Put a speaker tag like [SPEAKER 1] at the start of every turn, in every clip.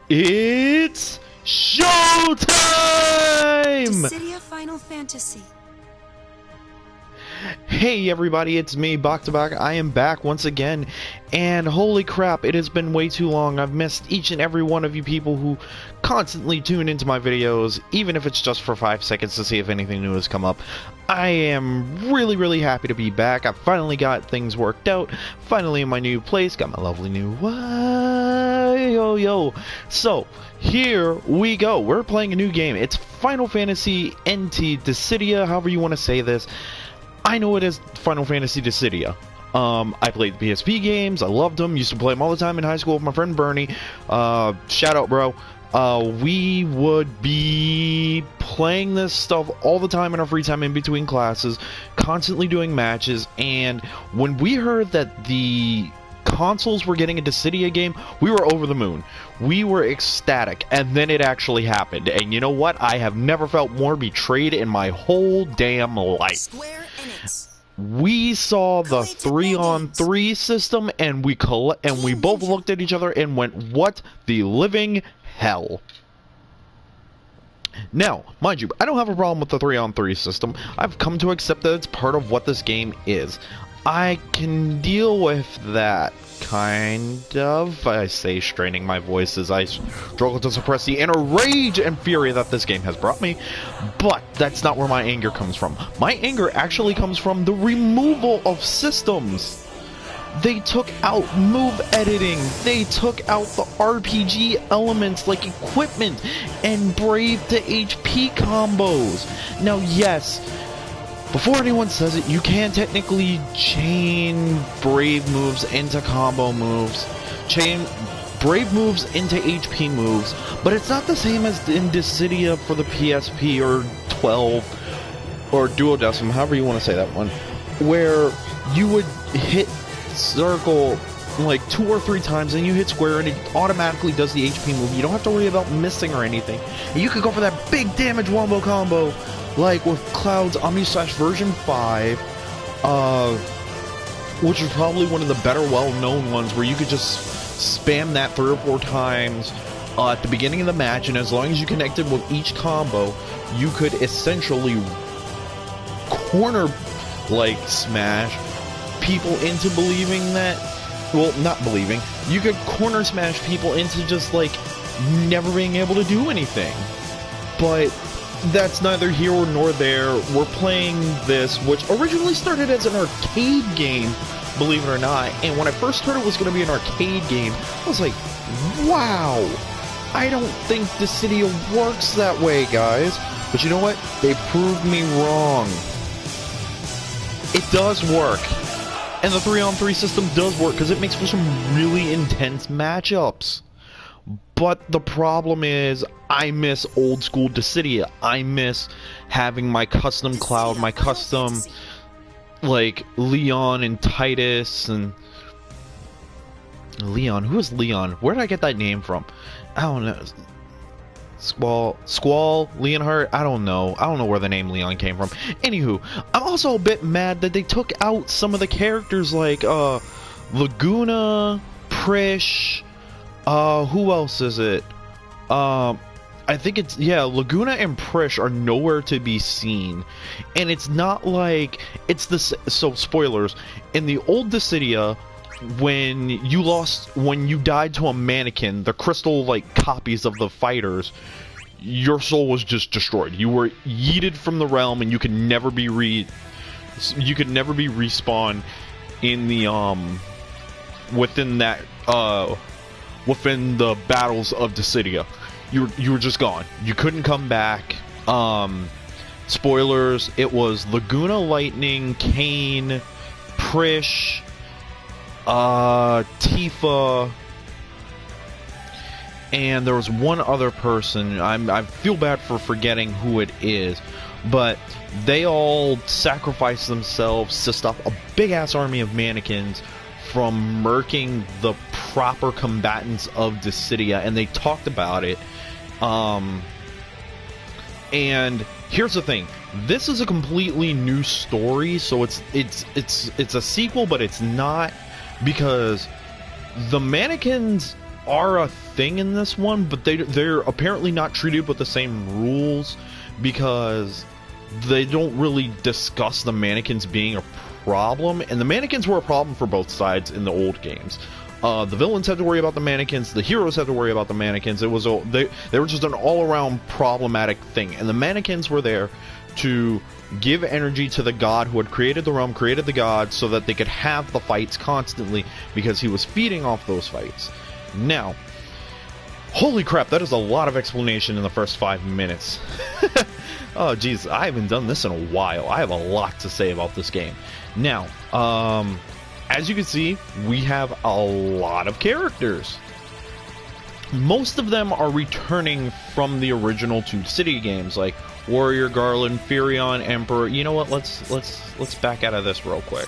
[SPEAKER 1] It's showtime!
[SPEAKER 2] Dissidia Final Fantasy.
[SPEAKER 1] Hey everybody, it's me, Bok2Bok. I am back once again, and holy crap, it has been way too long. I've missed each and every one of you people who constantly tune into my videos, even if it's just for 5 seconds to see if anything new has come up. I am really happy to be back. I finally got things worked out, finally in my new place, got my lovely new yo. So, here we go. We're playing a new game. It's Final Fantasy NT, Dissidia, however you want to say this. I know it is Final Fantasy Dissidia. I played the PSP games, I loved them, used to play them all the time in high school with my friend Bernie. Shout out, bro. We would be playing this stuff all the time in our free time in between classes, constantly doing matches, and when we heard that the consoles were getting a Dissidia game, we were over the moon. We were ecstatic, and then it actually happened. And you know what? I have never felt more betrayed in my whole damn life. We saw the 3-on-3 system, and we both looked at each other and went, "What the living hell?" Now, mind you, I don't have a problem with the 3-on-3 system. I've come to accept that it's part of what this game is. I can deal with that, kind of. I say, straining my voice as I struggle to suppress the inner rage and fury that this game has brought me. But that's not where my anger comes from. My anger actually comes from the removal of systems. They took out move editing, they took out the RPG elements like equipment and Brave to HP combos. Now yes, before anyone says it, you can technically chain Brave moves into combo moves, chain Brave moves into HP moves, but it's not the same as in Dissidia for the PSP or 12 or Duodecim, however you want to say that one, where you would hit circle like 2 or 3 times and you hit square and it automatically does the HP move. You don't have to worry about missing or anything. And you could go for that big damage wombo combo like with Cloud's Omni-Slash version 5, which is probably one of the better well-known ones, where you could just spam that 3 or 4 times at the beginning of the match, and as long as you connected with each combo, you could essentially corner like smash people into believing that, well, not believing, you could corner smash people into just like never being able to do anything. But that's neither here nor there. We're playing this, which originally started as an arcade game, believe it or not, and when I first heard it was going to be an arcade game, I was like, wow, I don't think Dissidia works that way, guys. But you know what? They proved me wrong. It does work. And the 3-on-3 system does work because it makes for some really intense matchups. But the problem is, I miss old school Dissidia. I miss having my custom Cloud, my custom, like, Leon and Titus and... Leon? Who is Leon? Where did I get that name from? I don't know. Squall, Leonhardt, I don't know where the name Leon came from. Anywho, I'm also a bit mad that they took out some of the characters like Laguna, Prish, who else is it? I think it's, yeah, Laguna and Prish are nowhere to be seen. And it's not like, it's the, so spoilers, in the old Dissidia, when you died to a mannequin, the crystal like copies of the fighters, your soul was just destroyed. You were yeeted from the realm, and you could never be respawned in the within the battles of Dissidia. You were just gone. You couldn't come back. Spoilers, it was Laguna, Lightning, Kane, Prish, Tifa, and there was one other person. I feel bad for forgetting who it is, but they all sacrificed themselves to stop a big-ass army of mannequins from murking the proper combatants of Dissidia, and they talked about it. And here's the thing. This is a completely new story, so it's a sequel, but it's not, because the mannequins are a thing in this one, but they're apparently not treated with the same rules because they don't really discuss the mannequins being a problem, and the mannequins were a problem for both sides in the old games. The villains had to worry about the mannequins, the heroes had to worry about the mannequins. It was they were just an all-around problematic thing, and the mannequins were there to give energy to the god who had created the realm, created the god, so that they could have the fights constantly, because he was feeding off those fights. Now, holy crap, that is a lot of explanation in the first 5 minutes. Oh geez, I haven't done this in a while. I have a lot to say about this game. Now, as you can see, we have a lot of characters. Most of them are returning from the original two Dissidia games, like Warrior, Garland, Furion, Emperor. You know what? Let's back out of this real quick.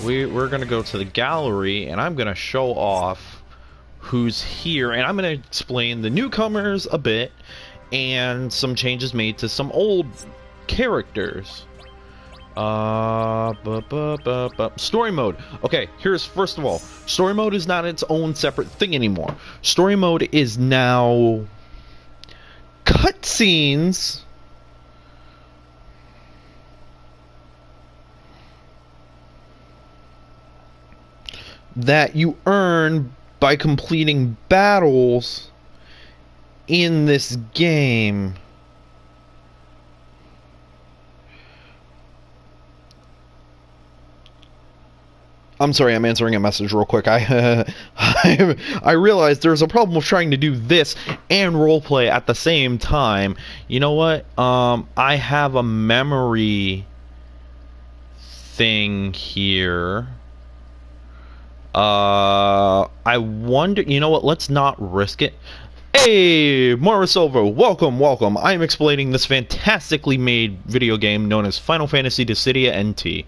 [SPEAKER 1] We're gonna go to the gallery, and I'm gonna show off who's here, and I'm gonna explain the newcomers a bit and some changes made to some old characters. Story mode. Okay, here's first of all, story mode is not its own separate thing anymore. Story mode is now cutscenes that you earn by completing battles in this game. I'm sorry, I'm answering a message real quick. I realized there's a problem with trying to do this and roleplay at the same time. You know what? I have a memory thing here. I wonder, you know what? Let's not risk it. Hey, Morisilvo, welcome. I'm explaining this fantastically made video game known as Final Fantasy Dissidia NT.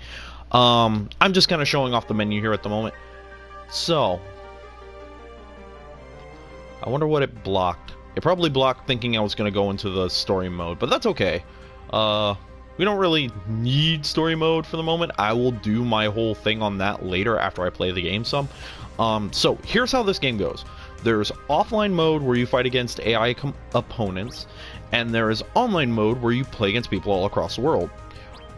[SPEAKER 1] I'm just kind of showing off the menu here at the moment. So, I wonder what it blocked. It probably blocked thinking I was going to go into the story mode, but that's okay. We don't really need story mode for the moment. I will do my whole thing on that later after I play the game some. So, here's how this game goes. There's offline mode where you fight against AI opponents, and there is online mode where you play against people all across the world.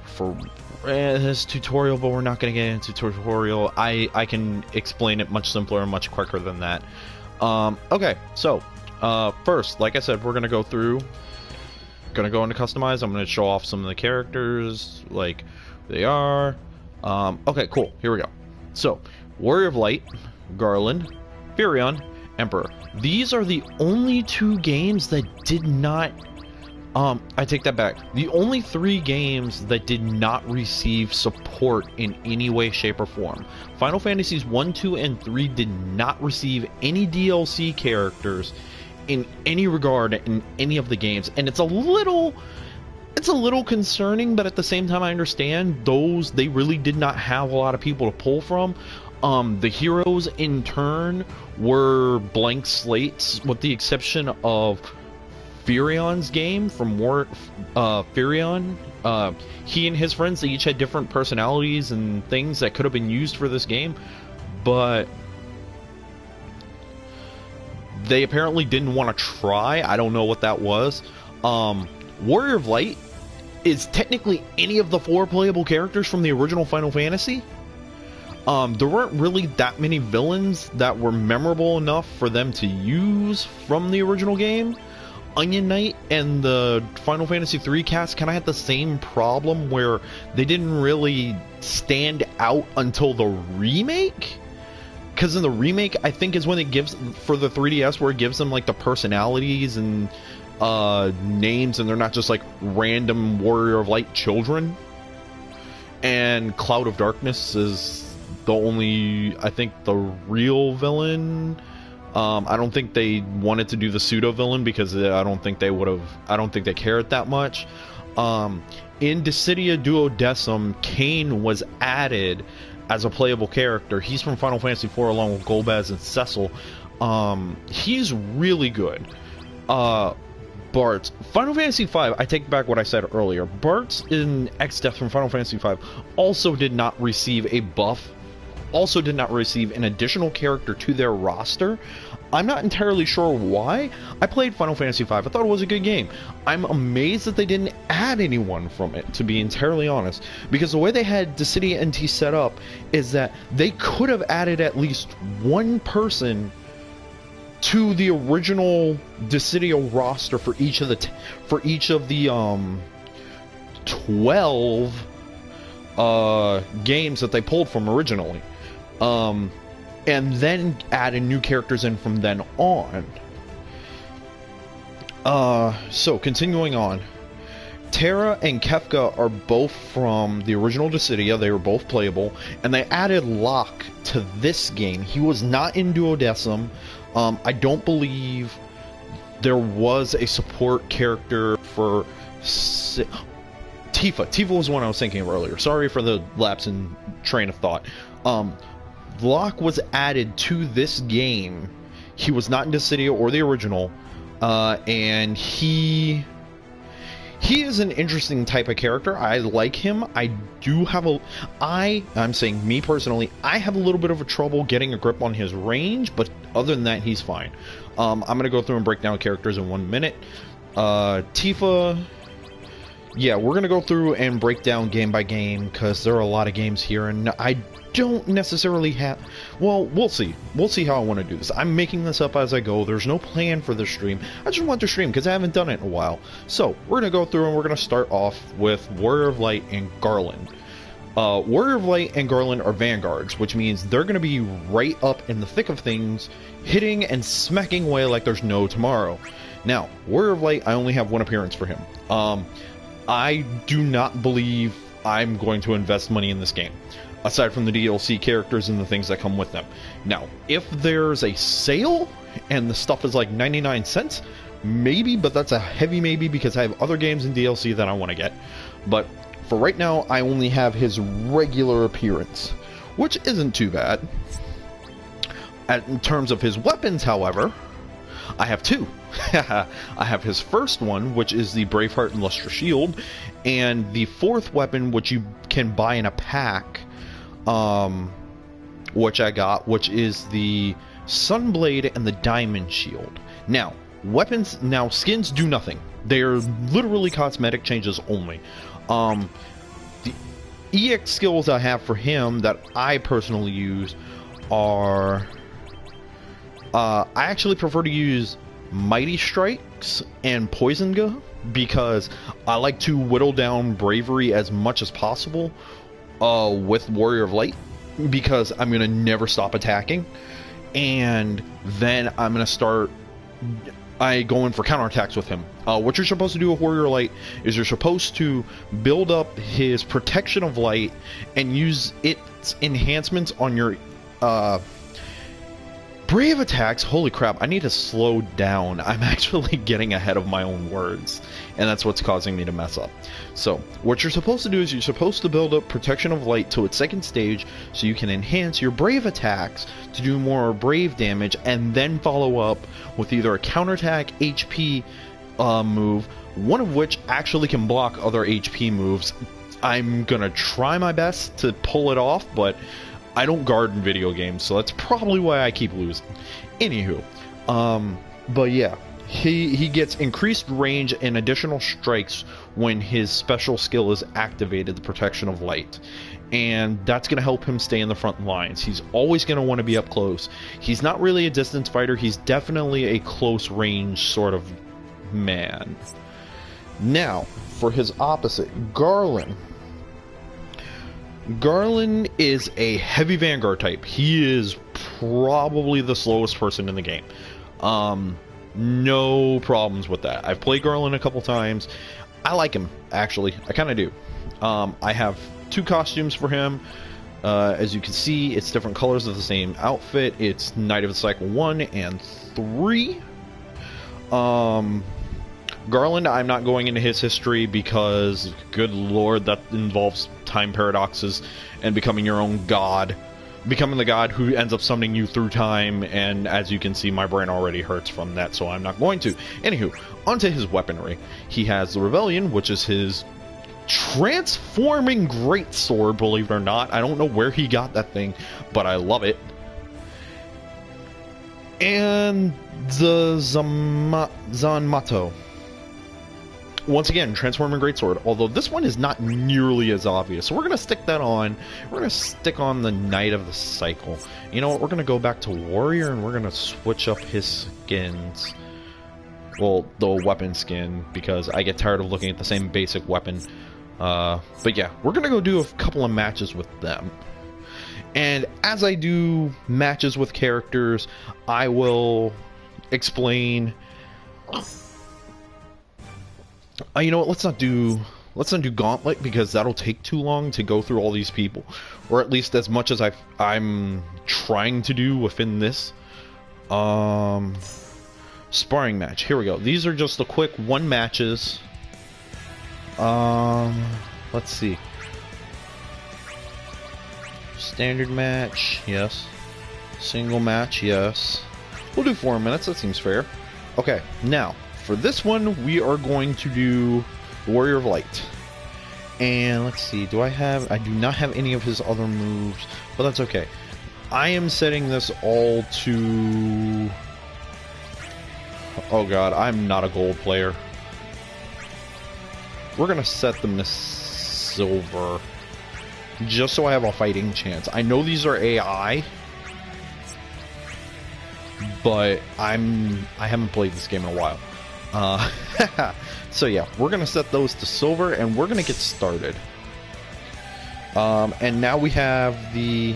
[SPEAKER 1] For this tutorial, but we're not going to get into tutorial. I can explain it much simpler and much quicker than that. Okay, so first, like I said, we're going to go through, going to go into customize. I'm going to show off some of the characters, like who they are. Okay, cool, here we go. So, Warrior of Light, Garland, Furion, Emperor. These are the only two games that did not I take that back. The only 3 games that did not receive support in any way, shape, or form. Final Fantasies 1, 2, and 3 did not receive any DLC characters in any regard in any of the games. And it's a little concerning, but at the same time I understand they really did not have a lot of people to pull from. The heroes in turn were blank slates, with the exception of Furion's game from Furion. He and his friends, they each had different personalities and things that could have been used for this game, but they apparently didn't want to try. I don't know what that was. Warrior of Light is technically any of the 4 playable characters from the original Final Fantasy. There weren't really that many villains that were memorable enough for them to use from the original game. Onion Knight and the Final Fantasy 3 cast kind of had the same problem, where they didn't really stand out until the remake. Because in the remake, I think, is when it gives, for the 3DS, where it gives them like the personalities and names, and they're not just like random Warrior of Light children. And Cloud of Darkness is the only, I think, the real villain. I don't think they wanted to do the pseudo villain because I don't think they cared that much. In Dissidia Duodecim, Kain was added as a playable character. He's from Final Fantasy IV along with Golbez and Cecil. He's really good. Bart, Final Fantasy V, I take back what I said earlier. Bart in X-Death from Final Fantasy V also did not receive a buff also did not receive an additional character to their roster. I'm not entirely sure why. I played Final Fantasy V. I thought it was a good game. I'm amazed that they didn't add anyone from it, to be entirely honest. Because the way they had Dissidia NT set up is that they could have added at least one person to the original Dissidia roster for each of the 12 games that they pulled from originally. And then added new characters in from then on. So continuing on, Terra and Kefka are both from the original Dissidia. They were both playable, and they added Locke to this game. He was not in Duodecim. I don't believe there was a support character for Tifa. Tifa was one I was thinking of earlier. Sorry for the lapse in train of thought. Locke was added to this game. He was not in Dissidia or the original, and he is an interesting type of character. I like him. I'm saying me personally, I have a little bit of a trouble getting a grip on his range, but other than that, he's fine. I'm gonna go through and break down characters in 1 minute. Tifa. Yeah, we're gonna go through and break down game by game because there are a lot of games here, and I don't necessarily have... Well, we'll see. We'll see how I want to do this. I'm making this up as I go. There's no plan for this stream. I just want to stream because I haven't done it in a while. So, we're going to go through and we're going to start off with Warrior of Light and Garland. Warrior of Light and Garland are vanguards, which means they're going to be right up in the thick of things, hitting and smacking away like there's no tomorrow. Now, Warrior of Light, I only have one appearance for him. I do not believe I'm going to invest money in this game, aside from the DLC characters and the things that come with them. Now, if there's a sale and the stuff is like 99 cents, maybe, but that's a heavy maybe because I have other games in DLC that I want to get. But for right now, I only have his regular appearance, which isn't too bad. In terms of his weapons, however, I have two. I have his first one, which is the Braveheart and Lustre Shield, and the fourth weapon, which you can buy in a pack, which I got, which is the Sunblade and the Diamond Shield. Now, skins do nothing. They're literally cosmetic changes only. The EX skills I have for him that I personally use are... I actually prefer to use Mighty Strikes and Poison Gun because I like to whittle down bravery as much as possible with Warrior of Light, because I'm going to never stop attacking, and then I'm going to start going for counterattacks with him. What you're supposed to do with Warrior of Light is you're supposed to build up his Protection of Light and use its enhancements on your brave attacks. Holy crap, I need to slow down. I'm actually getting ahead of my own words, and that's what's causing me to mess up. So, what you're supposed to do is you're supposed to build up Protection of Light to its second stage so you can enhance your brave attacks to do more brave damage, and then follow up with either a counterattack HP move, one of which actually can block other HP moves. I'm gonna try my best to pull it off, but I don't guard in video games, so that's probably why I keep losing. Anywho, but yeah, he gets increased range and additional strikes when his special skill is activated, the Protection of Light. And that's going to help him stay in the front lines. He's always going to want to be up close. He's not really a distance fighter, he's definitely a close range sort of man. Now, for his opposite, Garland. Garland is a heavy Vanguard type. He is probably the slowest person in the game. No problems with that. I've played Garland a couple times. I like him, actually. I kind of do. I have two costumes for him. As you can see, it's different colors of the same outfit. It's Knight of the Cycle 1 and 3. Garland, I'm not going into his history because, good lord, that involves time paradoxes and becoming your own god. Becoming the god who ends up summoning you through time, and as you can see, my brain already hurts from that, so I'm not going to. Anywho, onto his weaponry. He has the Rebellion, which is his transforming greatsword, believe it or not. I don't know where he got that thing, but I love it. And the Zanmato. Once again, transforming greatsword, although this one is not nearly as obvious. So we're going to stick that on. We're going to stick on the Knight of the Cycle. You know what? We're going to go back to Warrior, and we're going to switch up his skins. Well, the weapon skin, because I get tired of looking at the same basic weapon. But yeah, we're going to go do a couple of matches with them. And as I do matches with characters, I will explain... you know what? Let's not do Gauntlet, because that'll take too long to go through all these people, or at least as much as I'm trying to do within this. Sparring match. Here we go. These are just the quick one matches. Let's see. Standard match, yes. Single match, yes. We'll do 4 minutes. That seems fair. Okay, now. For this one, we are going to do Warrior of Light. And let's see, I do not have any of his other moves, but that's okay. I am setting this all to... Oh god, I'm not a gold player. We're gonna set them to silver, just so I have a fighting chance. I know these are AI, but I haven't played this game in a while. So yeah, we're gonna set those to silver, and we're gonna get started. And now we have the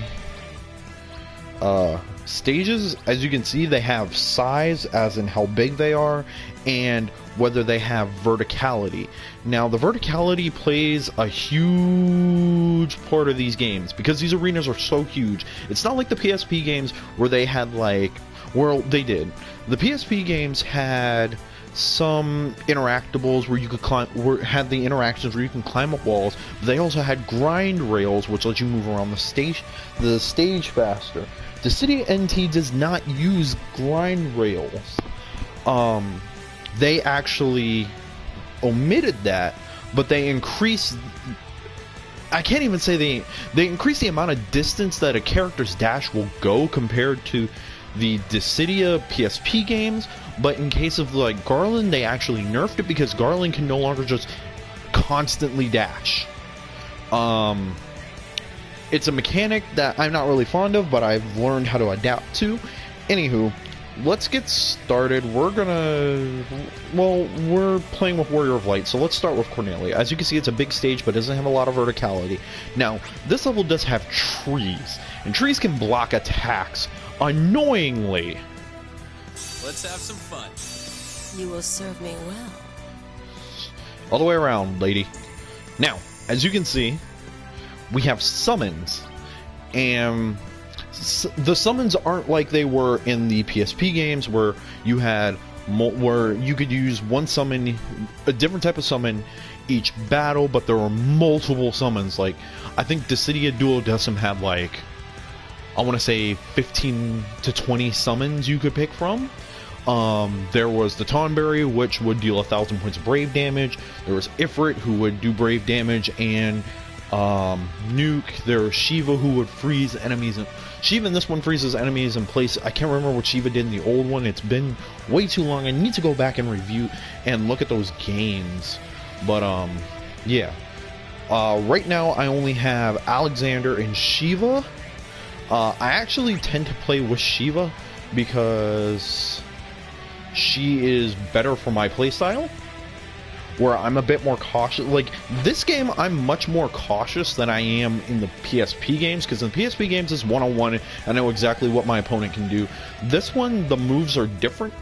[SPEAKER 1] stages. As you can see, they have size, as in how big they are, and whether they have verticality. Now, the verticality plays a huge part of these games, because these arenas are so huge. It's not like the PSP games where they had like, well, they did. The PSP games had some interactables where you could climb, had the interactions where you can climb up walls. They also had grind rails, which let you move around the stage faster. Dissidia NT does not use grind rails. They actually omitted that, but they increased. I can't even say they increase the amount of distance that a character's dash will go compared to the Dissidia PSP games. But in case of like Garland, they actually nerfed it, because Garland can no longer just constantly dash. It's a mechanic that I'm not really fond of, but I've learned how to adapt to. Anywho, let's get started. We're playing with Warrior of Light, so let's start with Cornelia. As you can see, it's a big stage, but it doesn't have a lot of verticality. Now, this level does have trees, and trees can block attacks annoyingly.
[SPEAKER 3] Let's have some fun.
[SPEAKER 2] You will serve me well.
[SPEAKER 1] All the way around, lady. Now, as you can see, we have summons, and the summons aren't like they were in the PSP games, where you had where you could use one summon, a different type of summon each battle, but there were multiple summons. Like, I think Dissidia Duodecim had like, I want to say 15 to 20 summons you could pick from. There was the Tonberry, which would deal 1,000 points of brave damage. There was Ifrit, who would do brave damage, and Nuke. There was Shiva, who would freeze enemies. Shiva in this one freezes enemies in place. I can't remember what Shiva did in the old one. It's been way too long. I need to go back and review and look at those games. But yeah. Right now I only have Alexander and Shiva. I actually tend to play with Shiva because she is better for my playstyle, where I'm a bit more cautious. Like, this game, I'm much more cautious than I am in the PSP games, because in the PSP games, it's one-on-one, I know exactly what my opponent can do. This one, the moves are different.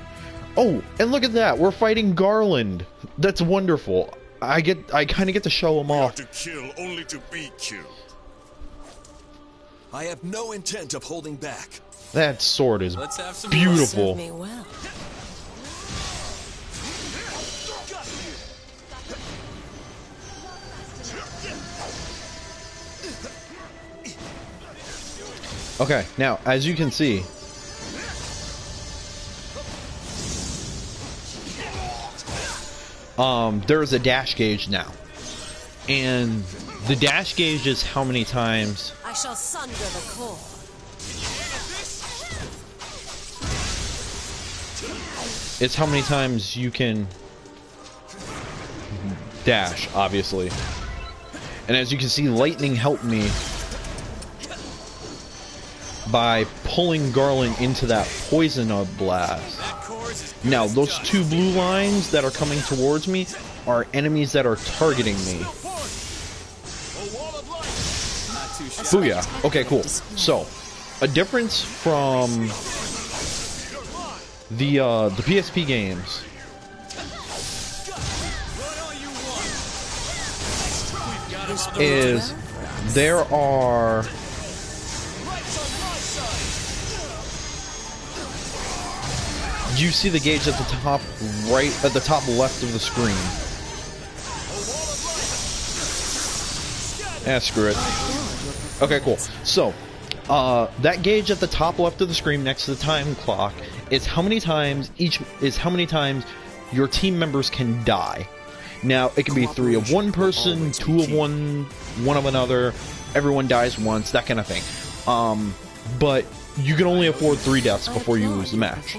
[SPEAKER 1] Oh, and look at that, we're fighting Garland. That's wonderful. I kind of get to show him off.
[SPEAKER 4] To kill, only to be killed. I have no intent of holding back.
[SPEAKER 1] That sword is
[SPEAKER 3] Let's have some
[SPEAKER 1] beautiful.
[SPEAKER 2] Serve me well.
[SPEAKER 1] Okay, now, as you can see, there is a dash gauge now. And the dash gauge is how many times
[SPEAKER 2] I shall sunder the core.
[SPEAKER 1] it's how many times you can dash, obviously. And as you can see, lightning helped me by pulling Garland into that poison blast. Now, those two blue lines that are coming towards me are enemies that are targeting me. Booyah. Okay, cool. So, a difference from the PSP games is there are you see the gauge at the top right, at the top left of the screen. Screw it. Okay, cool. So, that gauge at the top left of the screen next to the time clock is how many times your team members can die. Now, it can be 3 of one person, 2 of one of another, everyone dies once, that kind of thing. But you can only afford 3 deaths before you lose the match.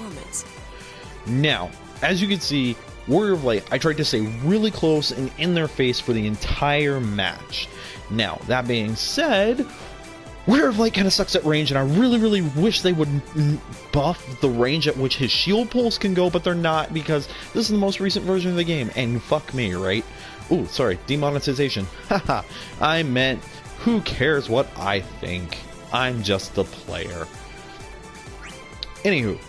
[SPEAKER 1] Now, as you can see, Warrior of Light, I tried to stay really close and in their face for the entire match. Now, that being said, Warrior of Light kind of sucks at range, and I really wish they would buff the range at which his shield pulls can go, but they're not, because this is the most recent version of the game, and fuck me, right? Ooh, sorry, demonetization. Haha, I meant, who cares what I think? I'm just a player. Anywho,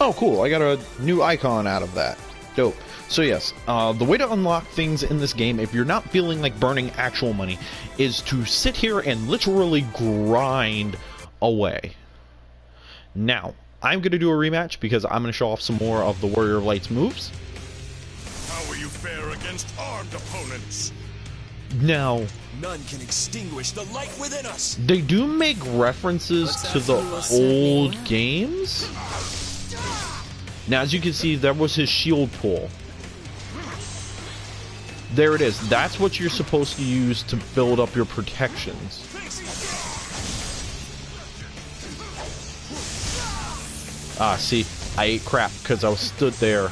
[SPEAKER 1] oh, cool, I got a new icon out of that. Dope. So yes, the way to unlock things in this game, if you're not feeling like burning actual money, is to sit here and literally grind away. Now, I'm going to do a rematch because I'm going to show off some more of the Warrior of Light's moves.
[SPEAKER 4] How will you fare against armed opponents?
[SPEAKER 1] Now,
[SPEAKER 4] None can extinguish the light within us.
[SPEAKER 1] they do make references to the old games. Now, as you can see, that was his shield pull. There it is. That's what you're supposed to use to build up your protections. Ah, see, I ate crap because I was stood there.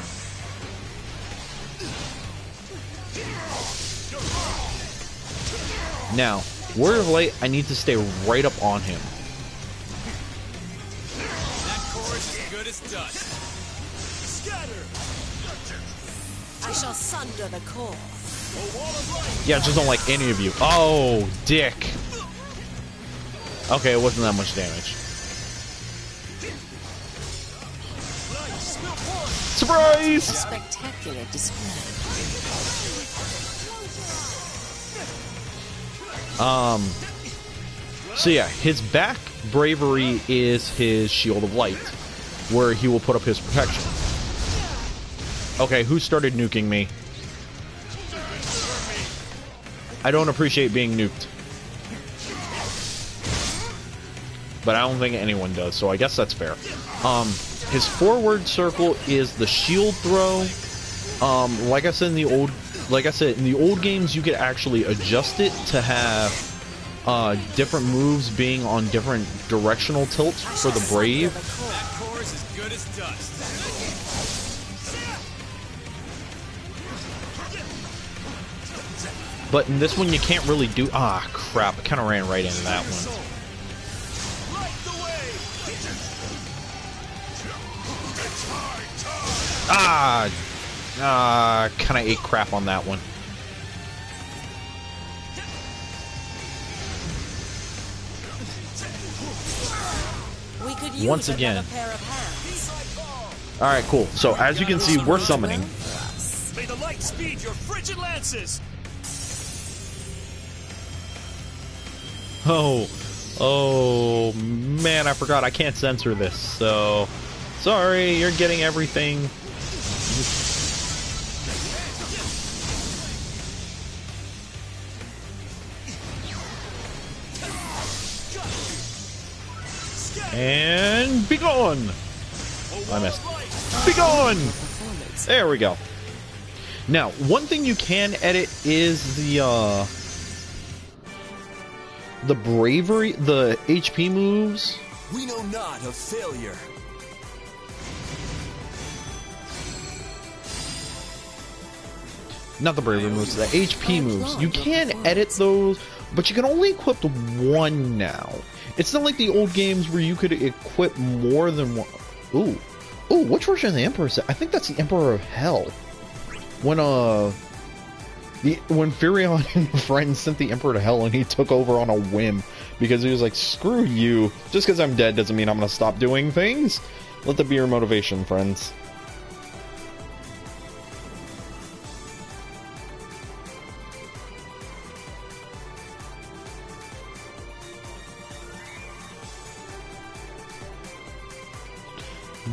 [SPEAKER 1] Now, Warrior of Light, I need to stay right up on him.
[SPEAKER 3] That core is as good as dust.
[SPEAKER 2] I shall sunder the core.
[SPEAKER 1] Yeah, I just don't like any of you. Oh, dick. Okay, it wasn't that much damage. Surprise!
[SPEAKER 2] A spectacular display.
[SPEAKER 1] So yeah, his back bravery is his Shield of Light, where he will put up his protection. Okay, who started nuking me? I don't appreciate being nuked. But I don't think anyone does, so I guess that's fair. His forward circle is the shield throw. Like I said in the old games, you could actually adjust it to have different moves being on different directional tilts for the brave.
[SPEAKER 3] That core is as good as dust.
[SPEAKER 1] But in this one, you can't really do... Ah, crap. I kind of ran right into that one. Kind of ate crap on that one.
[SPEAKER 2] We could use
[SPEAKER 1] Once again.
[SPEAKER 2] another pair of hands.
[SPEAKER 1] Alright, cool. So, as you can see, we're summoning.
[SPEAKER 4] May the light speed your frigid lances.
[SPEAKER 1] Oh, man, I forgot. I can't censor this, so... Sorry, you're getting everything. And be gone! I missed. Be gone! There we go. Now, one thing you can edit is the bravery, the HP moves.
[SPEAKER 3] We know not of failure.
[SPEAKER 1] Not the bravery moves, the HP moves. You can edit those, but you can only equip one now. It's not like the old games where you could equip more than one. Ooh, which version of the Emperor is that? I think that's the Emperor of Hell. When Furion and friends sent the Emperor to Hell and he took over on a whim because he was like, screw you. Just because I'm dead doesn't mean I'm gonna stop doing things. Let that be your motivation, friends.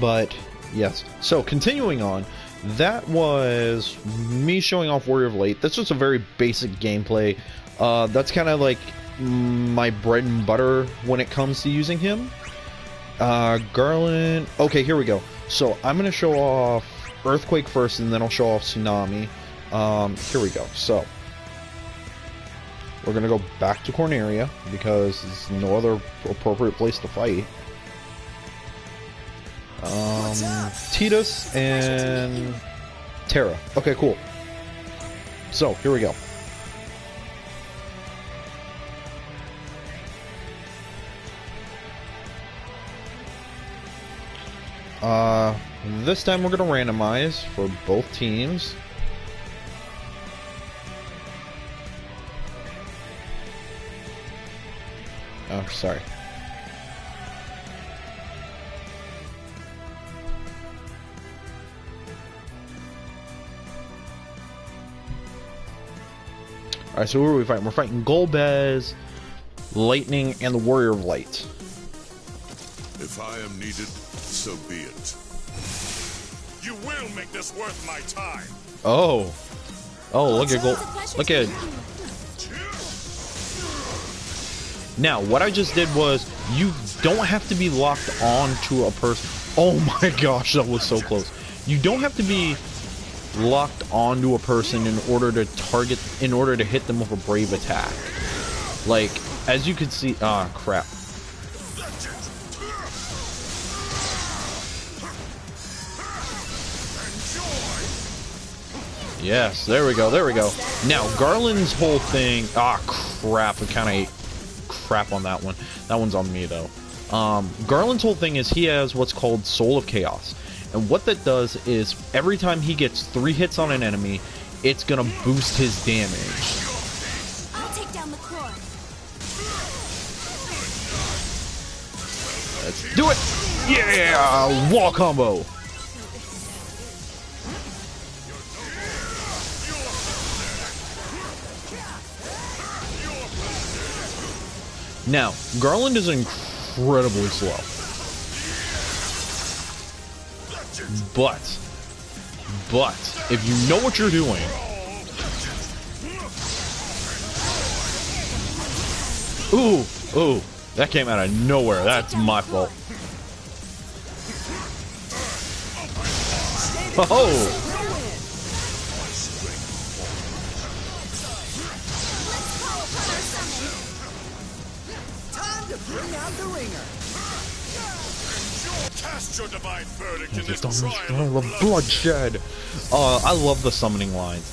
[SPEAKER 1] But yes, so continuing on, that was me showing off Warrior of Light. That's just a very basic gameplay. That's kind of like my bread and butter when it comes to using him. Garland. Okay, here we go. So I'm gonna show off Earthquake first, and then I'll show off Tsunami. Here we go. So we're gonna go back to Corneria because there's no other appropriate place to fight. Tidus and Terra. Okay, cool. So, here we go. This time we're gonna randomize for both teams. Oh, sorry. Alright, so who are we fighting? We're fighting Golbez, Lightning, and the Warrior of Light.
[SPEAKER 4] If I am needed, so be it. You will make this worth my time.
[SPEAKER 1] Oh. Oh, look at Gold. Look at. Now, what I just did was, you don't have to be locked on to a person. Oh my gosh, that was so close. You don't have to be locked onto a person in order to hit them with a brave attack. Like, as you can see, crap. Yes, there we go, there we go. Now, Garland's whole thing, crap, I kind of ate crap on that one. That one's on me, though. Garland's whole thing is he has what's called Soul of Chaos. And what that does is, every time he gets 3 hits on an enemy, it's gonna boost his damage.
[SPEAKER 2] I'll take down the core.
[SPEAKER 1] Let's do it! Yeah! Wall combo! Now, Garland is incredibly slow. But, if you know what you're doing, ooh, that came out of nowhere. That's my fault. Oh!
[SPEAKER 3] Time to bring out the ringer.
[SPEAKER 4] Cast your divine verdict in this
[SPEAKER 1] Just
[SPEAKER 4] trial of
[SPEAKER 1] bloodshed. I love the summoning lines.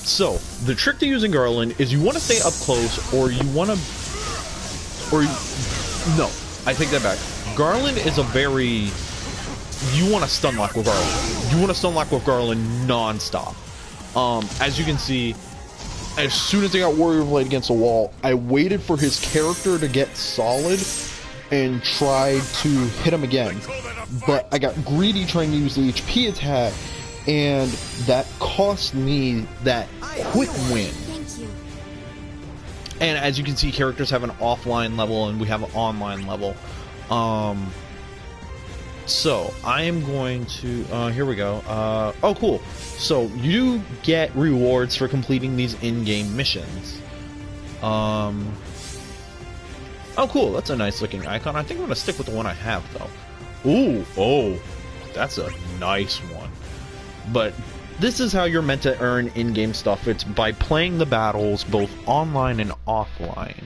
[SPEAKER 1] So the trick to using Garland is you want to stay up close, or you want to, no, I take that back. Garland is a very, you want to stun lock with Garland. You want to stun lock with Garland non-stop. As you can see, as soon as I got Warrior of Light against the wall, I waited for his character to get solid and tried to hit him again. But I got greedy trying to use the HP attack, and that cost me that quick win.
[SPEAKER 2] Thank you.
[SPEAKER 1] And as you can see, characters have an offline level and we have an online level. So I am going to here we go. Oh cool. So you get rewards for completing these in-game missions. Oh cool, that's a nice looking icon. I think I'm gonna stick with the one I have though. Ooh, oh, that's a nice one. But this is how you're meant to earn in-game stuff. It's by playing the battles both online and offline.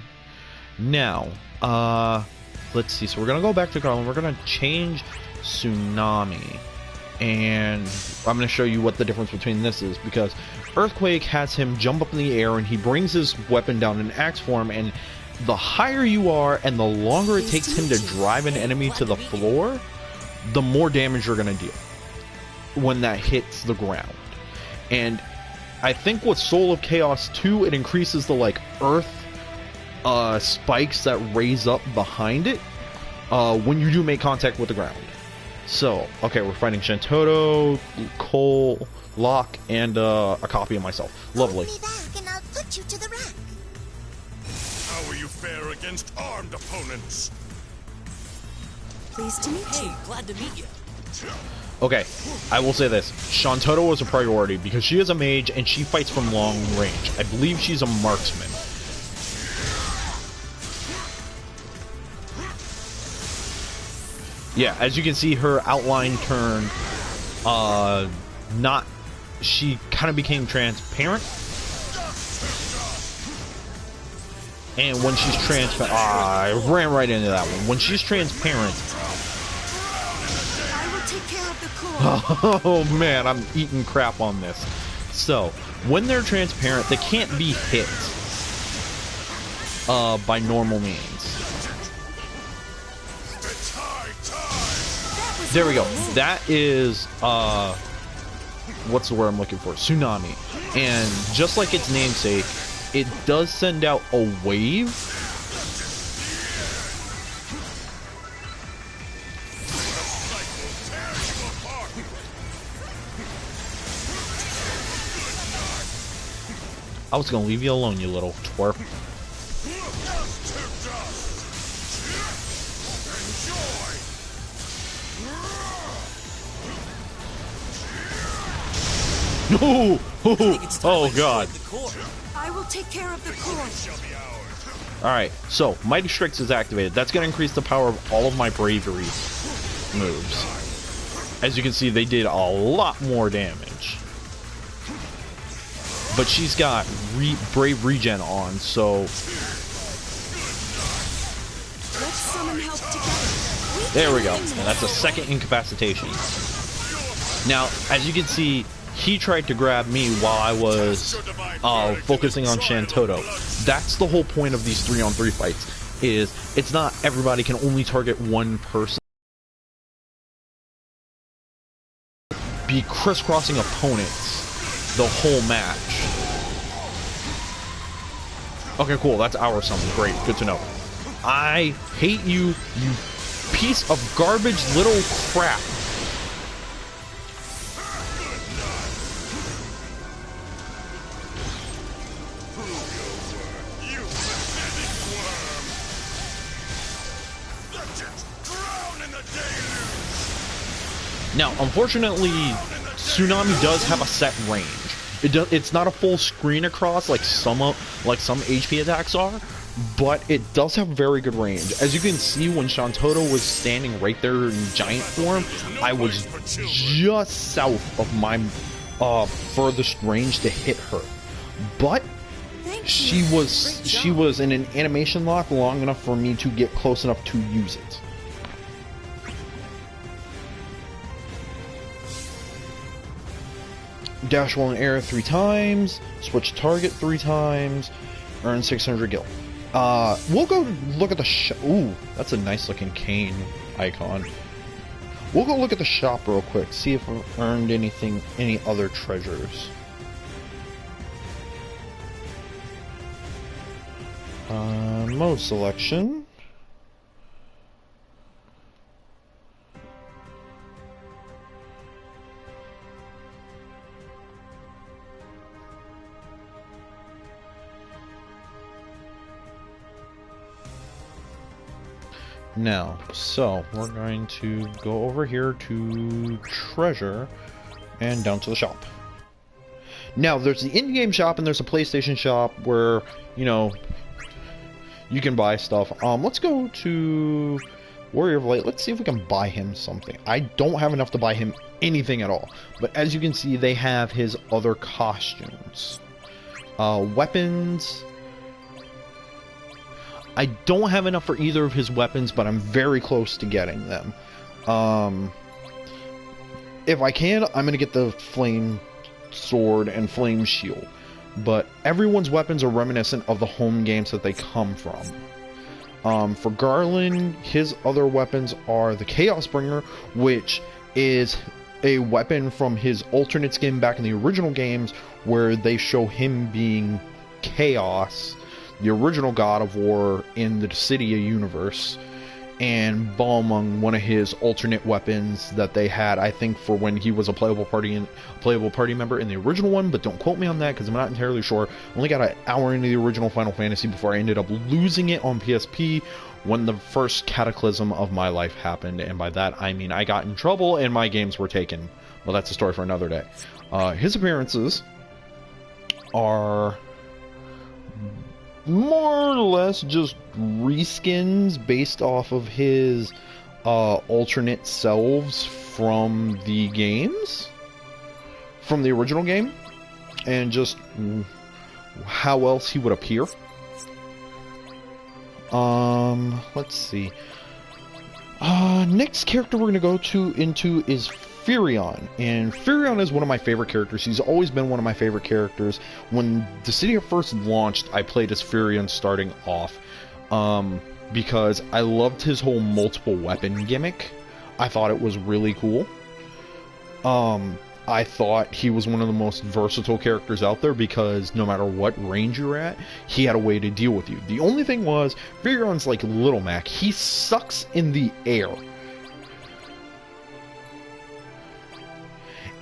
[SPEAKER 1] Now, let's see. So we're gonna go back to Garland. We're gonna change Tsunami, and I'm gonna show you what the difference between this is, because Earthquake has him jump up in the air and he brings his weapon down in axe form, and the higher you are and the longer it takes him to drive an enemy to the floor, the more damage you're gonna deal when that hits the ground. And I think with Soul of Chaos 2, it increases the like earth spikes that raise up behind it when you do make contact with the ground. So, okay, we're fighting Shantoto, Cole, Locke, and a copy of myself. Lovely.
[SPEAKER 2] Hold me back and I'll put you to the rack.
[SPEAKER 4] How will you fare against armed opponents?
[SPEAKER 2] Pleased to meet you.
[SPEAKER 3] Hey, glad to meet you.
[SPEAKER 1] Okay, I will say this. Shantoto is a priority because she is a mage and she fights from long range. I believe she's a marksman. Yeah, as you can see, her outline turned, she kind of became transparent. And when she's transparent, I ran right into that one. When she's transparent,
[SPEAKER 2] I will take care of the core.
[SPEAKER 1] oh man, I'm eating crap on this. So, when they're transparent, they can't be hit by normal means. There we go. That is, what's the word I'm looking for? Tsunami. And just like its namesake, it does send out a wave. I was gonna leave you alone, you little twerp. No! Oh god.
[SPEAKER 2] I will take care of the core.
[SPEAKER 1] Alright, so Mighty Strix is activated. That's gonna increase the power of all of my bravery moves. As you can see, they did a lot more damage. But she's got Brave Regen on, so
[SPEAKER 2] Let's summon help together.
[SPEAKER 1] there we go. And that's a second incapacitation. Now, as you can see, he tried to grab me while I was focusing on Shantoto. That's the whole point of these 3-on-3 fights, is it's not everybody can only target one person. Be crisscrossing opponents the whole match. Okay, cool, that's our summon. Great, good to know. I hate you, you piece of garbage little crap. Now, unfortunately, Tsunami does have a set range. It's not a full screen across like some HP attacks are, but it does have very good range. As you can see, when Shantoto was standing right there in giant form, I was just south of my furthest range to hit her. But she was in an animation lock long enough for me to get close enough to use it. Dash while in air 3 times, switch target 3 times, earn 600 gil. We'll go look at the ooh, that's a nice looking cane icon. We'll go look at the shop real quick, see if we've earned anything, any other treasures. Mode selection. Now, so we're going to go over here to treasure and down to the shop. Now, there's the in-game shop and there's a PlayStation shop where, you know, you can buy stuff. Let's go to Warrior of Light. Let's see if we can buy him something. I don't have enough to buy him anything at all. But as you can see, they have his other costumes. Weapons. I don't have enough for either of his weapons, but I'm very close to getting them. If I can, I'm going to get the Flame Sword and Flame Shield. But everyone's weapons are reminiscent of the home games that they come from. For Garland, his other weapons are the Chaos Bringer, which is a weapon from his alternate skin back in the original games, where they show him being Chaos, the original God of War in the Dissidia universe, and Balmung, one of his alternate weapons that they had, I think, for when he was a playable party member in the original one, but don't quote me on that because I'm not entirely sure. I only got an hour into the original Final Fantasy before I ended up losing it on PSP when the first cataclysm of my life happened, and by that I mean I got in trouble and my games were taken. Well, that's a story for another day. His appearances are more or less just reskins based off of his alternate selves from the games, from the original game, and just how else he would appear. Let's see. Next character we're going to go into is Furion, and Furion is one of my favorite characters. He's always been one of my favorite characters. When Dissidia first launched, I played as Furion starting off, because I loved his whole multiple weapon gimmick. I thought it was really cool. I thought he was one of the most versatile characters out there because no matter what range you're at, he had a way to deal with you. The only thing was, Furion's like Little Mac. He sucks in the air.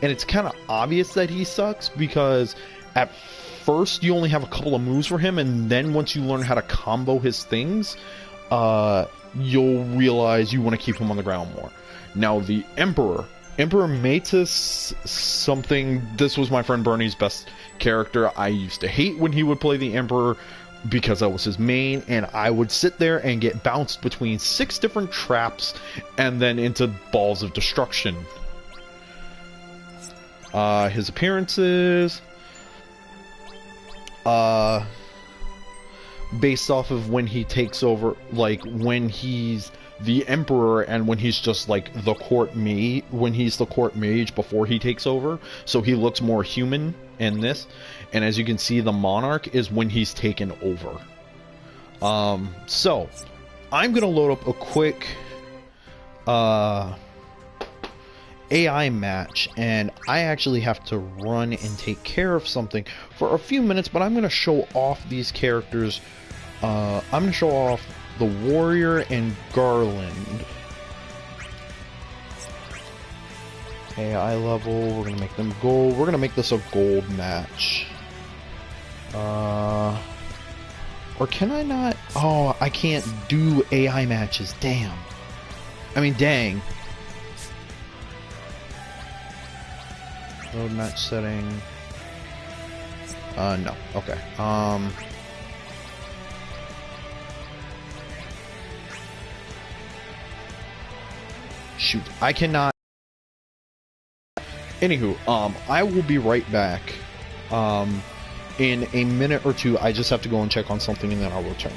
[SPEAKER 1] And it's kind of obvious that he sucks because at first you only have a couple of moves for him, and then once you learn how to combo his things, you'll realize you want to keep him on the ground more. Now the Emperor Matus, this was my friend Bernie's best character. I used to hate when he would play the Emperor because I was his main, and I would sit there and get bounced between 6 different traps and then into balls of destruction. His appearances, based off of when he takes over, like when he's the Emperor and when he's just like the court mage, when he's the court mage before he takes over, so he looks more human in this. And as you can see, the Monarch is when he's taken over. So I'm gonna load up a quick AI match, and I actually have to run and take care of something for a few minutes, but I'm going to show off these characters. I'm going to show off the Warrior and Garland. AI level, we're going to make them gold. We're going to make this a gold match. Or can I not? Oh, I can't do AI matches. Damn. I mean, dang. Load match setting. No. Okay. Shoot. I cannot. Anywho, I will be right back. In a minute or two, I just have to go and check on something and then I'll return.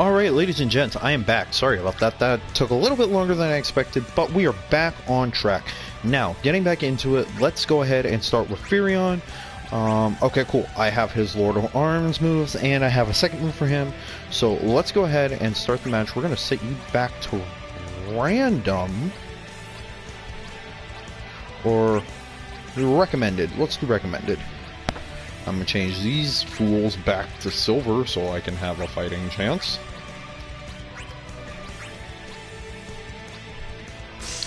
[SPEAKER 1] Alright, ladies and gents, I am back. Sorry about that. That took a little bit longer than I expected, but we are back on track. Now, getting back into it, let's go ahead and start with Furion. Okay, cool. I have his Lord of Arms moves, and I have a second move for him. So let's go ahead and start the match. We're going to set you back to random. Or recommended. Let's do recommended. I'm going to change these fools back to silver so I can have a fighting chance.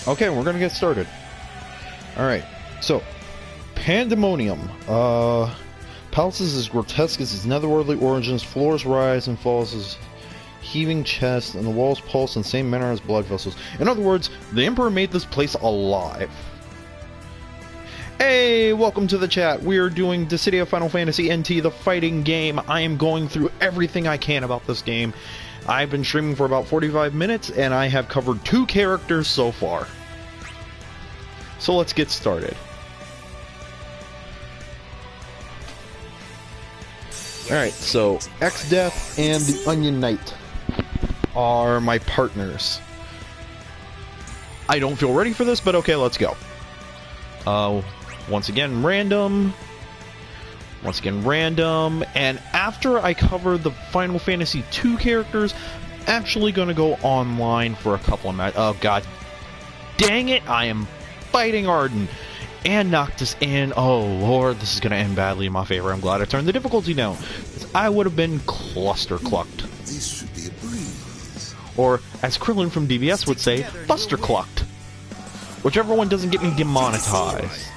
[SPEAKER 1] Okay, we're going to get started. Alright, so, Pandemonium. Palaces as grotesque as his netherworldly origins, floors rise and falls as heaving chest, and the walls pulse in the same manner as blood vessels. In other words, the Emperor made this place alive. Hey, welcome to the chat. We are doing Dissidia Final Fantasy NT, the fighting game. I am going through everything I can about this game. I've been streaming for about 45 minutes, and I have covered 2 characters so far. So let's get started. Alright, so X-Death and the Onion Knight are my partners. I don't feel ready for this, but okay, let's go. Once again, random. Once again, random. And after I cover the Final Fantasy II characters, I'm actually going to go online for a couple of matches. Oh, god dang it, I am fighting Arden and Noctis, and oh lord, this is going to end badly in my favor. I'm glad I turned the difficulty down. I would have been cluster clucked.
[SPEAKER 3] This should be a breeze.
[SPEAKER 1] Or, as Krillin from DBS would say, buster clucked. Whichever one doesn't get me demonetized.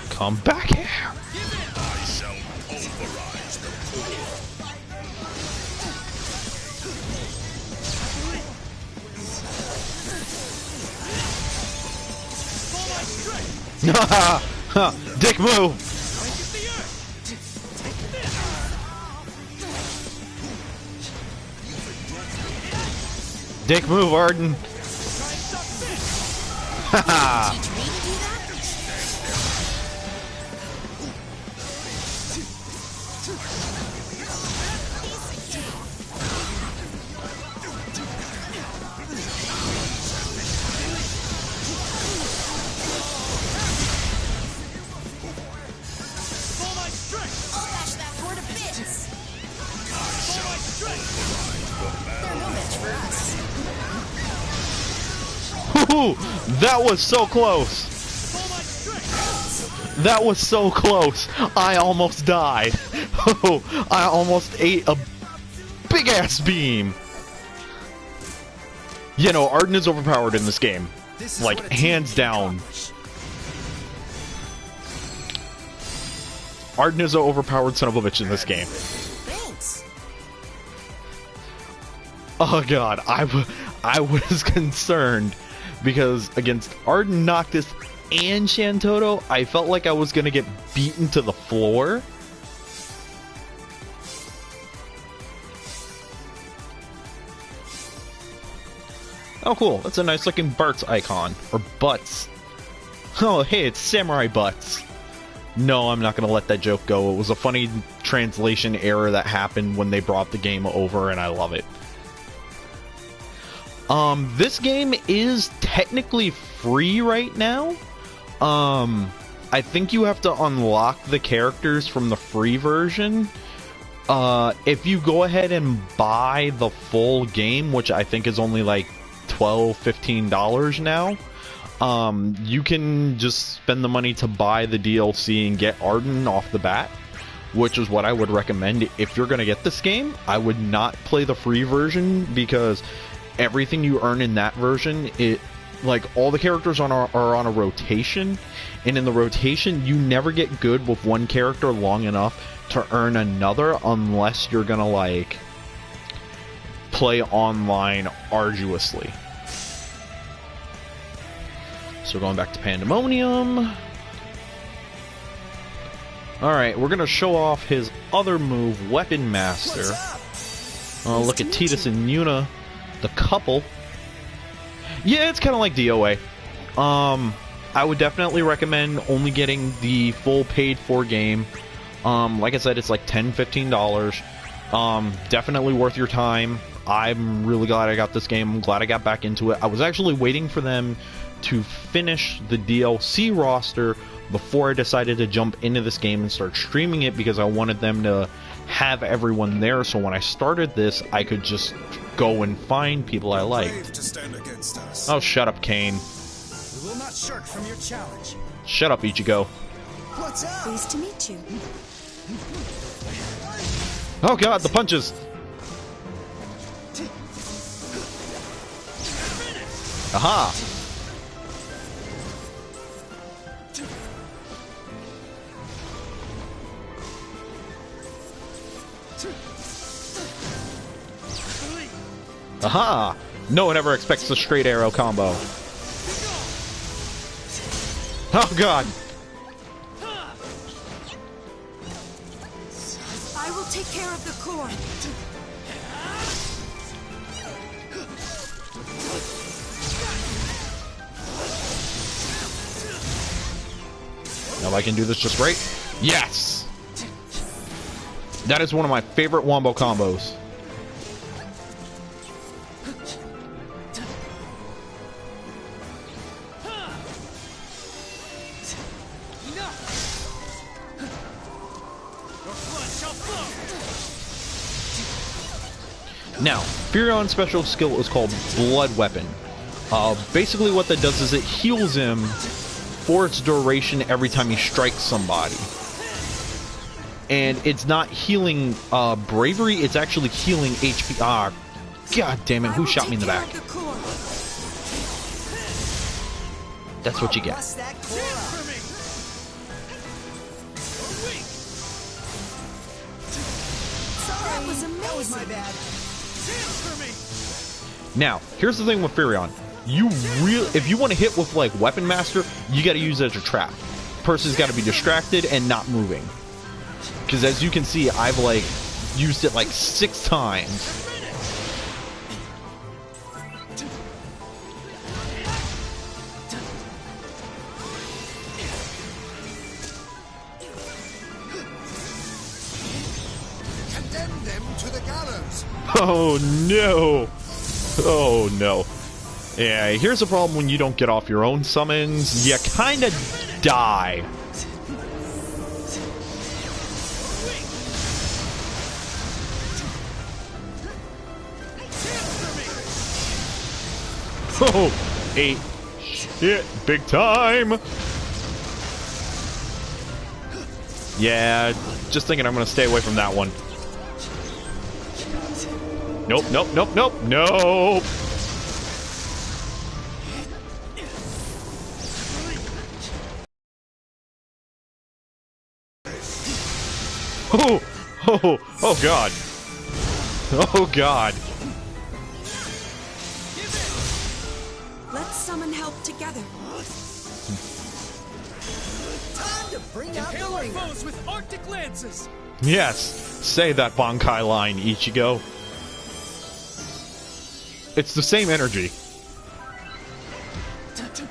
[SPEAKER 1] Come back here!
[SPEAKER 4] I shall pulverize the
[SPEAKER 1] Ha! Dick move! Dick move, Arden! Haha! That was so close! That was so close! I almost died! Oh, I almost ate a big-ass beam! You know, Arden is overpowered in this game. Like, hands down. Arden is an overpowered son of a bitch in this game.
[SPEAKER 2] Thanks.
[SPEAKER 1] Oh god, I was concerned. Because against Arden, Noctis, and Shantoto, I felt like I was going to get beaten to the floor. Oh cool, that's a nice looking Bart's icon. Or Butts. Oh hey, it's Samurai Butts. No, I'm not going to let that joke go. It was a funny translation error that happened when they brought the game over, and I love it. This game is technically free right now. I think you have to unlock the characters from the free version. If you go ahead and buy the full game, which I think is only like $12, $15 now, you can just spend the money to buy the DLC and get Arden off the bat, which is what I would recommend. If you're going to get this game, I would not play the free version because everything you earn in that version, like all the characters are on a rotation, and in the rotation you never get good with one character long enough to earn another unless you're gonna like play online arduously. So going back to Pandemonium. Alright, we're gonna show off his other move, Weapon Master. Look at Tidus and Yuna, the couple. Yeah, it's kind of like DOA. I would definitely recommend only getting the full paid-for game. Like I said, it's like $10, $15. Definitely worth your time. I'm really glad I got this game. I'm glad I got back into it. I was actually waiting for them to finish the DLC roster before I decided to jump into this game and start streaming it, because I wanted them to have everyone there, so when I started this, I could just go and find people I liked.
[SPEAKER 3] To stand against us.
[SPEAKER 1] Oh, shut up, Kane.
[SPEAKER 5] We will not shirk from your challenge.
[SPEAKER 1] Shut up, Ichigo.
[SPEAKER 5] What's up?
[SPEAKER 2] Pleased to meet you.
[SPEAKER 1] Oh god, the punches! Aha! Aha! No one ever expects a straight arrow combo. Oh god!
[SPEAKER 2] I will take care of the core.
[SPEAKER 1] Now I can do this just right. Yes! That is one of my favorite wombo combos. Now, Furion's special skill is called Blood Weapon. Basically what that does is it heals him for its duration every time he strikes somebody. And it's not healing bravery, it's actually healing HP. Ah, god damn it, who shot me in the back? That's what you get.
[SPEAKER 5] Bust that core up.
[SPEAKER 2] That was amazing.
[SPEAKER 5] That was my bad.
[SPEAKER 1] Now, here's the thing with Furion. If you want to hit with like Weapon Master, you got to use it as a trap. Person's got to be distracted and not moving. Because as you can see, I've like used it like 6 times.
[SPEAKER 3] Condemn them to the gallows.
[SPEAKER 1] Oh no! Oh no. Yeah, here's the problem when you don't get off your own summons. You kinda die. Oh, 8. Shit, big time. Yeah, just thinking I'm gonna stay away from that one. Nope, nope, nope, nope, nope. Oh, oh, oh god. Oh god.
[SPEAKER 2] Let's summon help together.
[SPEAKER 5] Time to bring out the
[SPEAKER 6] Impale our
[SPEAKER 5] ringer.
[SPEAKER 6] foes with Arctic lances.
[SPEAKER 1] Yes, say that Bankai line, Ichigo. It's the same energy.
[SPEAKER 6] Take this.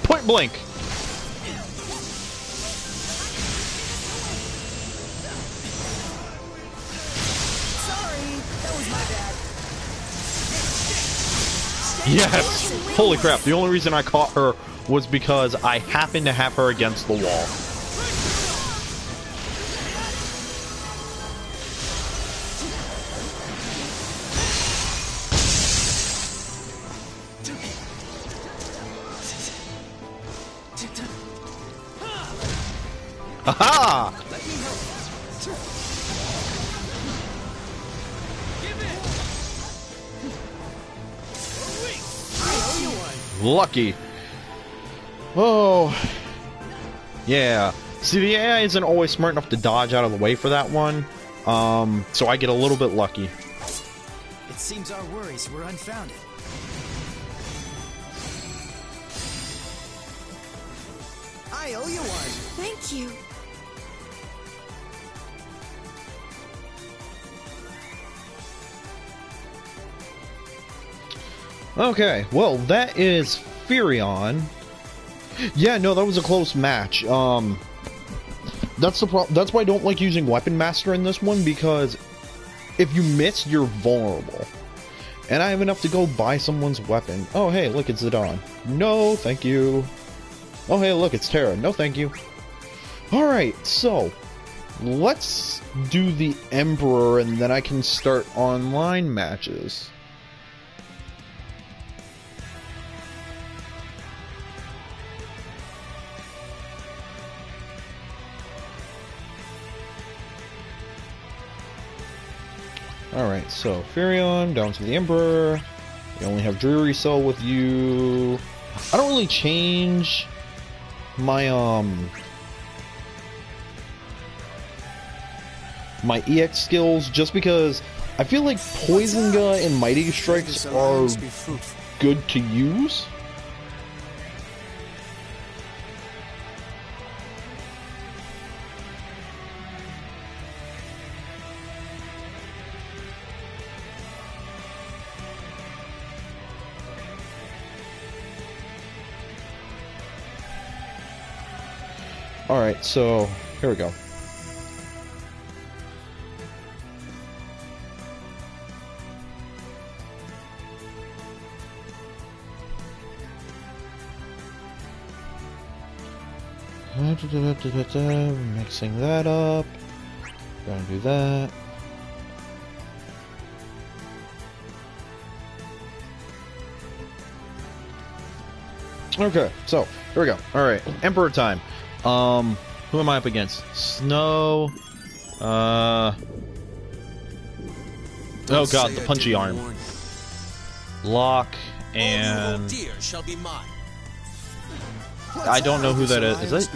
[SPEAKER 1] Point blank.
[SPEAKER 5] Sorry, that was my bad.
[SPEAKER 1] Yes. Holy crap, the only reason I caught her was because I happened to have her against the wall. Aha! Lucky. Oh. Yeah. See, the AI isn't always smart enough to dodge out of the way for that one. So I get a little bit lucky.
[SPEAKER 5] It seems our worries were unfounded. I owe you one.
[SPEAKER 2] Thank you.
[SPEAKER 1] Okay, well, that is Furion. Yeah, no, that was a close match. That's why I don't like using Weapon Master in this one, because if you miss, you're vulnerable. And I have enough to go buy someone's weapon. Oh, hey, look, it's Zidane. No, thank you. Oh, hey, look, it's Terra. No, thank you. Alright, so let's do the Emperor, and then I can start online matches. Alright, so Furion, down to the Emperor. You only have Dreary Cell with you. I don't really change my my EX skills just because I feel like Poison Gun and Mighty Strikes are good to use. Alright, so here we go. Mixing that up. Gonna do that. Okay, so here we go. Alright, Emperor time. Who am I up against? Snow. Oh god, the punchy arm. Lock and I don't know who that is. Is that?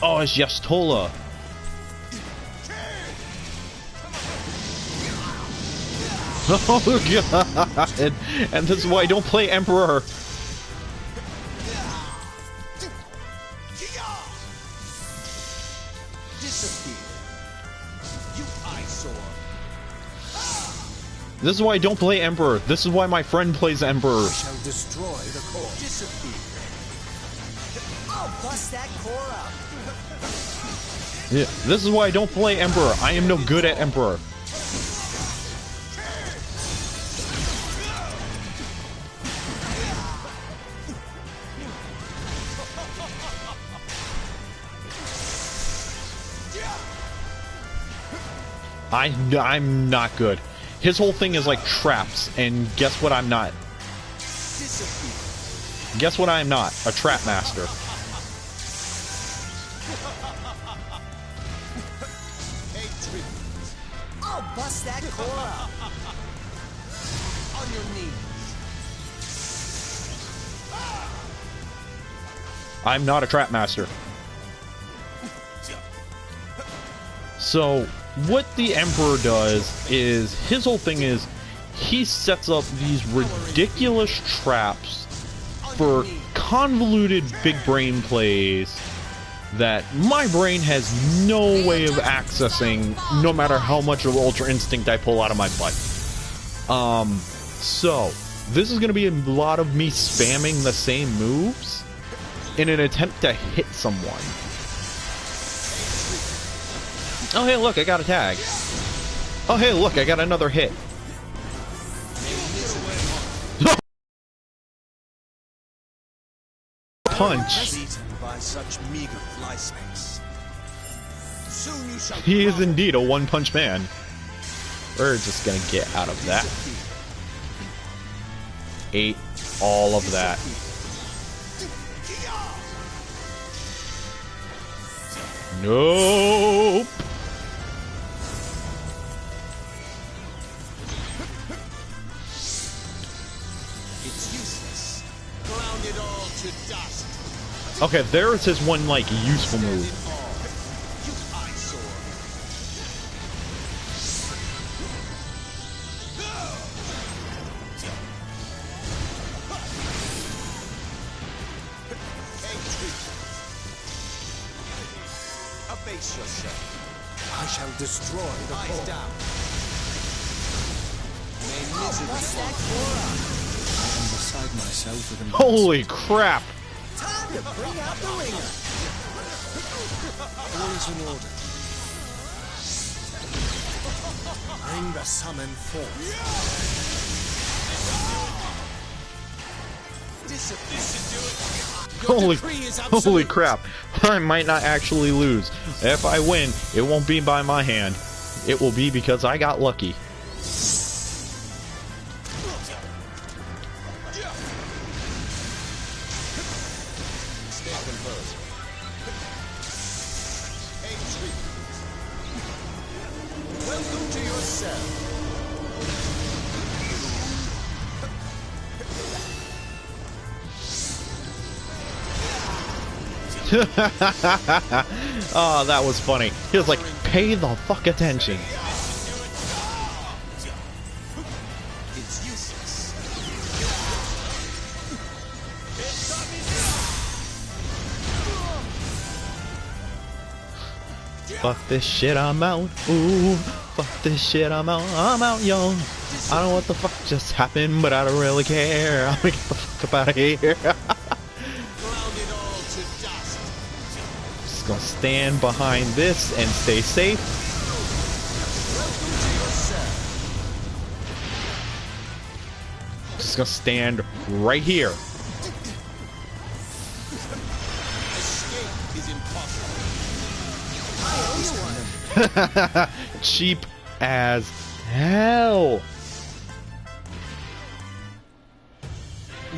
[SPEAKER 1] Oh, it's Yastola. Oh god! And this is why I don't play Emperor. This is why I don't play Emperor. This is why my friend plays Emperor.
[SPEAKER 3] Shall destroy the core. Disappear.
[SPEAKER 5] I'll bust that core up.
[SPEAKER 1] Yeah, this is why I don't play Emperor. I am no good at Emperor. I'm not good. His whole thing is like traps, and guess what I'm not? Guess what I'm not? A trap master.
[SPEAKER 5] I'll bust that core up.
[SPEAKER 3] On your knees.
[SPEAKER 1] I'm not a trap master. So, what the Emperor does is, his whole thing is, he sets up these ridiculous traps for convoluted big brain plays that my brain has no way of accessing, no matter how much of Ultra Instinct I pull out of my butt. So, this is going to be a lot of me spamming the same moves in an attempt to hit someone. Oh, hey, look, I got a tag. Oh, hey, look, I got another hit. Punch. He is indeed a one-punch man. We're just gonna get out of that. Ate all of that. Nope. Okay, there's his one, like, useful move.
[SPEAKER 3] Brace yourself. I shall destroy the core. Down. May misery
[SPEAKER 5] Bust that core up.
[SPEAKER 3] I am beside myself with embarrassment.
[SPEAKER 1] Holy crap!
[SPEAKER 5] Time to bring out the ringer.
[SPEAKER 3] All is in order. Bring the summon forth.
[SPEAKER 1] Holy crap! I might not actually lose. If I win, it won't be by my hand. It will be because I got lucky.
[SPEAKER 3] Stay composed. Take treatment. Welcome to your cell.
[SPEAKER 1] Oh, that was funny. He was like, pay the fuck attention.
[SPEAKER 3] It's useless.
[SPEAKER 1] Fuck this shit, I'm out. Ooh, fuck this shit, I'm out, yo. I don't know what the fuck just happened, but I don't really care. I'm gonna get the fuck up out of here.
[SPEAKER 3] Ground it all to dust.
[SPEAKER 1] Just gonna stand behind this and stay safe.
[SPEAKER 3] Welcome to your cell.
[SPEAKER 1] Just gonna stand right here.
[SPEAKER 3] Escape is impossible.
[SPEAKER 5] I owe you one.
[SPEAKER 1] Cheap as hell.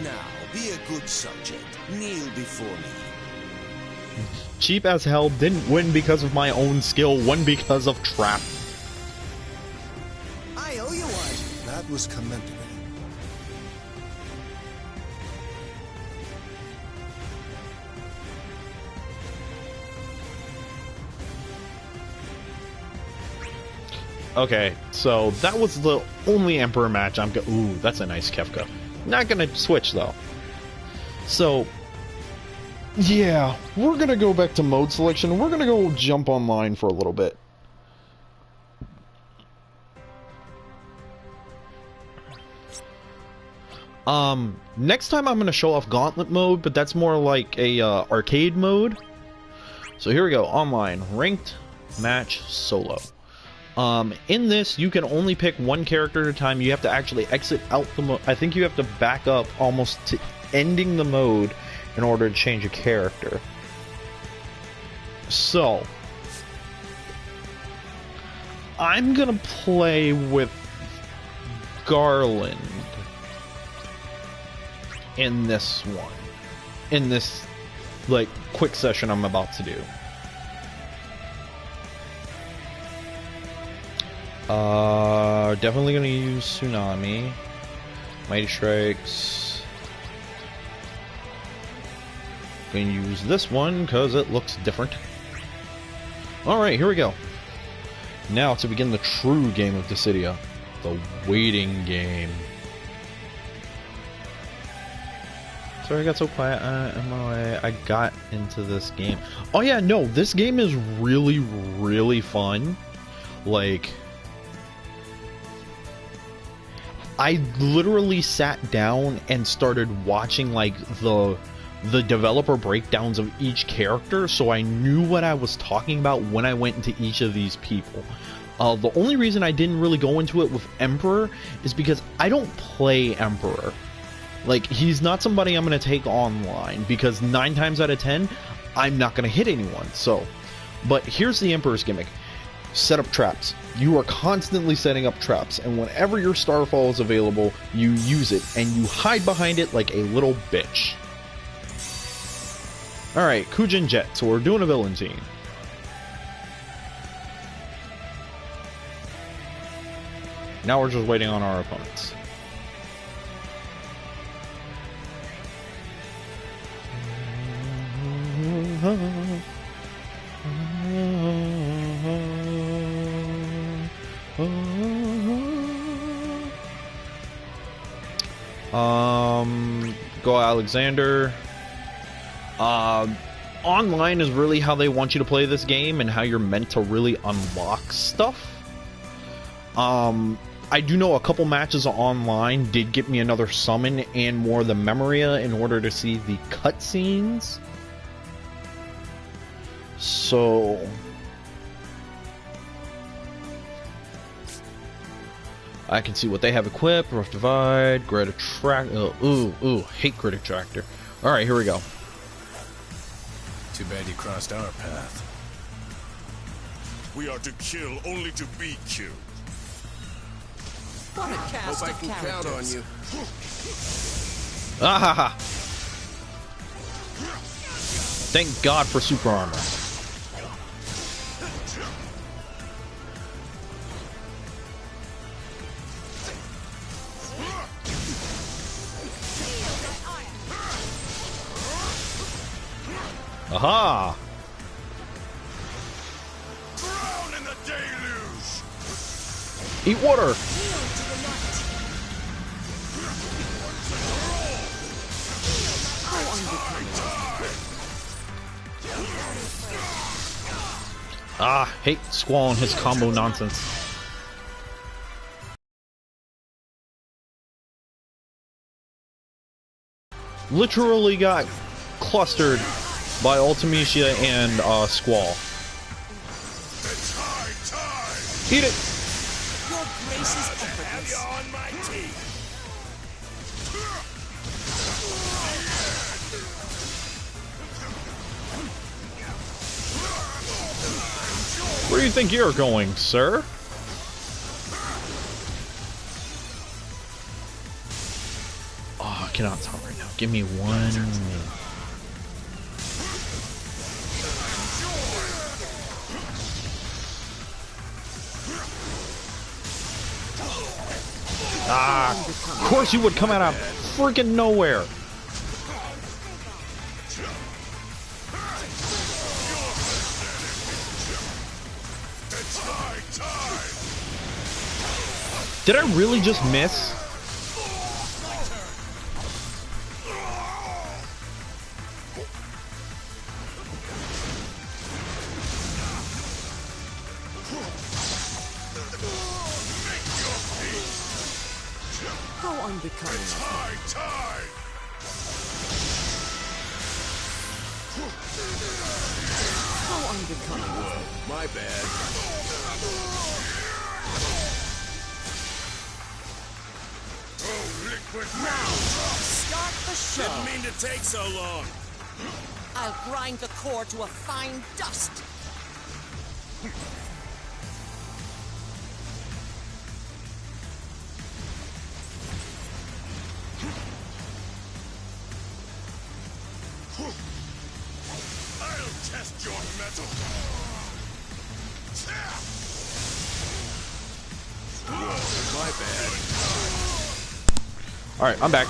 [SPEAKER 3] Now, be a good subject. Kneel before me.
[SPEAKER 1] Cheap as hell didn't win because of my own skill, won because of trap.
[SPEAKER 5] I owe you one.
[SPEAKER 3] That was commendable.
[SPEAKER 1] Okay, so that was the only Emperor match I'm ooh, that's a nice Kefka. Not gonna switch though. So, yeah, we're gonna go back to mode selection. We're gonna go jump online for a little bit. Next time I'm gonna show off Gauntlet mode, but that's more like a arcade mode. So here we go, online, ranked match solo. In this, you can only pick one character at a time. You have to actually exit out the mode. I think you have to back up almost to ending the mode in order to change a character. So, I'm gonna play with Garland in this one. In this, like, quick session I'm about to do. Definitely gonna use Tsunami, Mighty Strikes. Gonna use this one because it looks different. Alright, here we go. Now to begin the true game of Dissidia, the waiting game. Sorry I got so quiet on my way. I got into this game. Oh yeah, no, this game is really, really fun. Like, I literally sat down and started watching like the developer breakdowns of each character, so I knew what I was talking about when I went into each of these people. The only reason I didn't really go into it with Emperor is because I don't play Emperor. Like, he's not somebody I'm going to take online, because 9 times out of 10, I'm not going to hit anyone. So, but here's the Emperor's gimmick. Set up traps. You are constantly setting up traps, and whenever your Starfall is available, you use it, and you hide behind it like a little bitch. Alright, Kujin Jet, so we're doing a villain team. Now we're just waiting on our opponents. Go Alexander. online is really how they want you to play this game and how you're meant to really unlock stuff. I do know a couple matches online did get me another summon and more of the Memoria in order to see the cutscenes. So I can see what they have equipped. Rough Divide, Great Attractor. Hate Great Attractor. Alright, here we go.
[SPEAKER 7] Too bad you crossed our path.
[SPEAKER 4] We are to kill only to be killed.
[SPEAKER 5] What a cast
[SPEAKER 3] Hope I
[SPEAKER 5] of
[SPEAKER 3] can count on
[SPEAKER 5] characters.
[SPEAKER 3] you.
[SPEAKER 1] Ahaha! Thank God for super armor. Aha!
[SPEAKER 4] Drown in the deluge!
[SPEAKER 1] Eat water! Ah, hate Squall and his combo nonsense. Literally got clustered by Ultimecia and Squall.
[SPEAKER 4] It's high time!
[SPEAKER 1] Eat it!
[SPEAKER 2] Your grace is
[SPEAKER 4] Have
[SPEAKER 2] effortless.
[SPEAKER 4] you on my team?
[SPEAKER 1] Where do you think you're going, sir? Oh, I cannot talk right now. Give me 1 minute. Ah, of course you would come out of freaking nowhere.
[SPEAKER 4] It's high time!
[SPEAKER 1] Did I really just miss?
[SPEAKER 5] How unbecoming.
[SPEAKER 4] It's high time!
[SPEAKER 5] How unbecoming.
[SPEAKER 3] My bad.
[SPEAKER 4] Oh, liquid now!
[SPEAKER 2] Start the show.
[SPEAKER 3] Didn't mean to take so long.
[SPEAKER 2] I'll grind the core to a fine dust.
[SPEAKER 4] I'll test your metal!
[SPEAKER 3] Whoa, my bad.
[SPEAKER 1] Alright, I'm back. I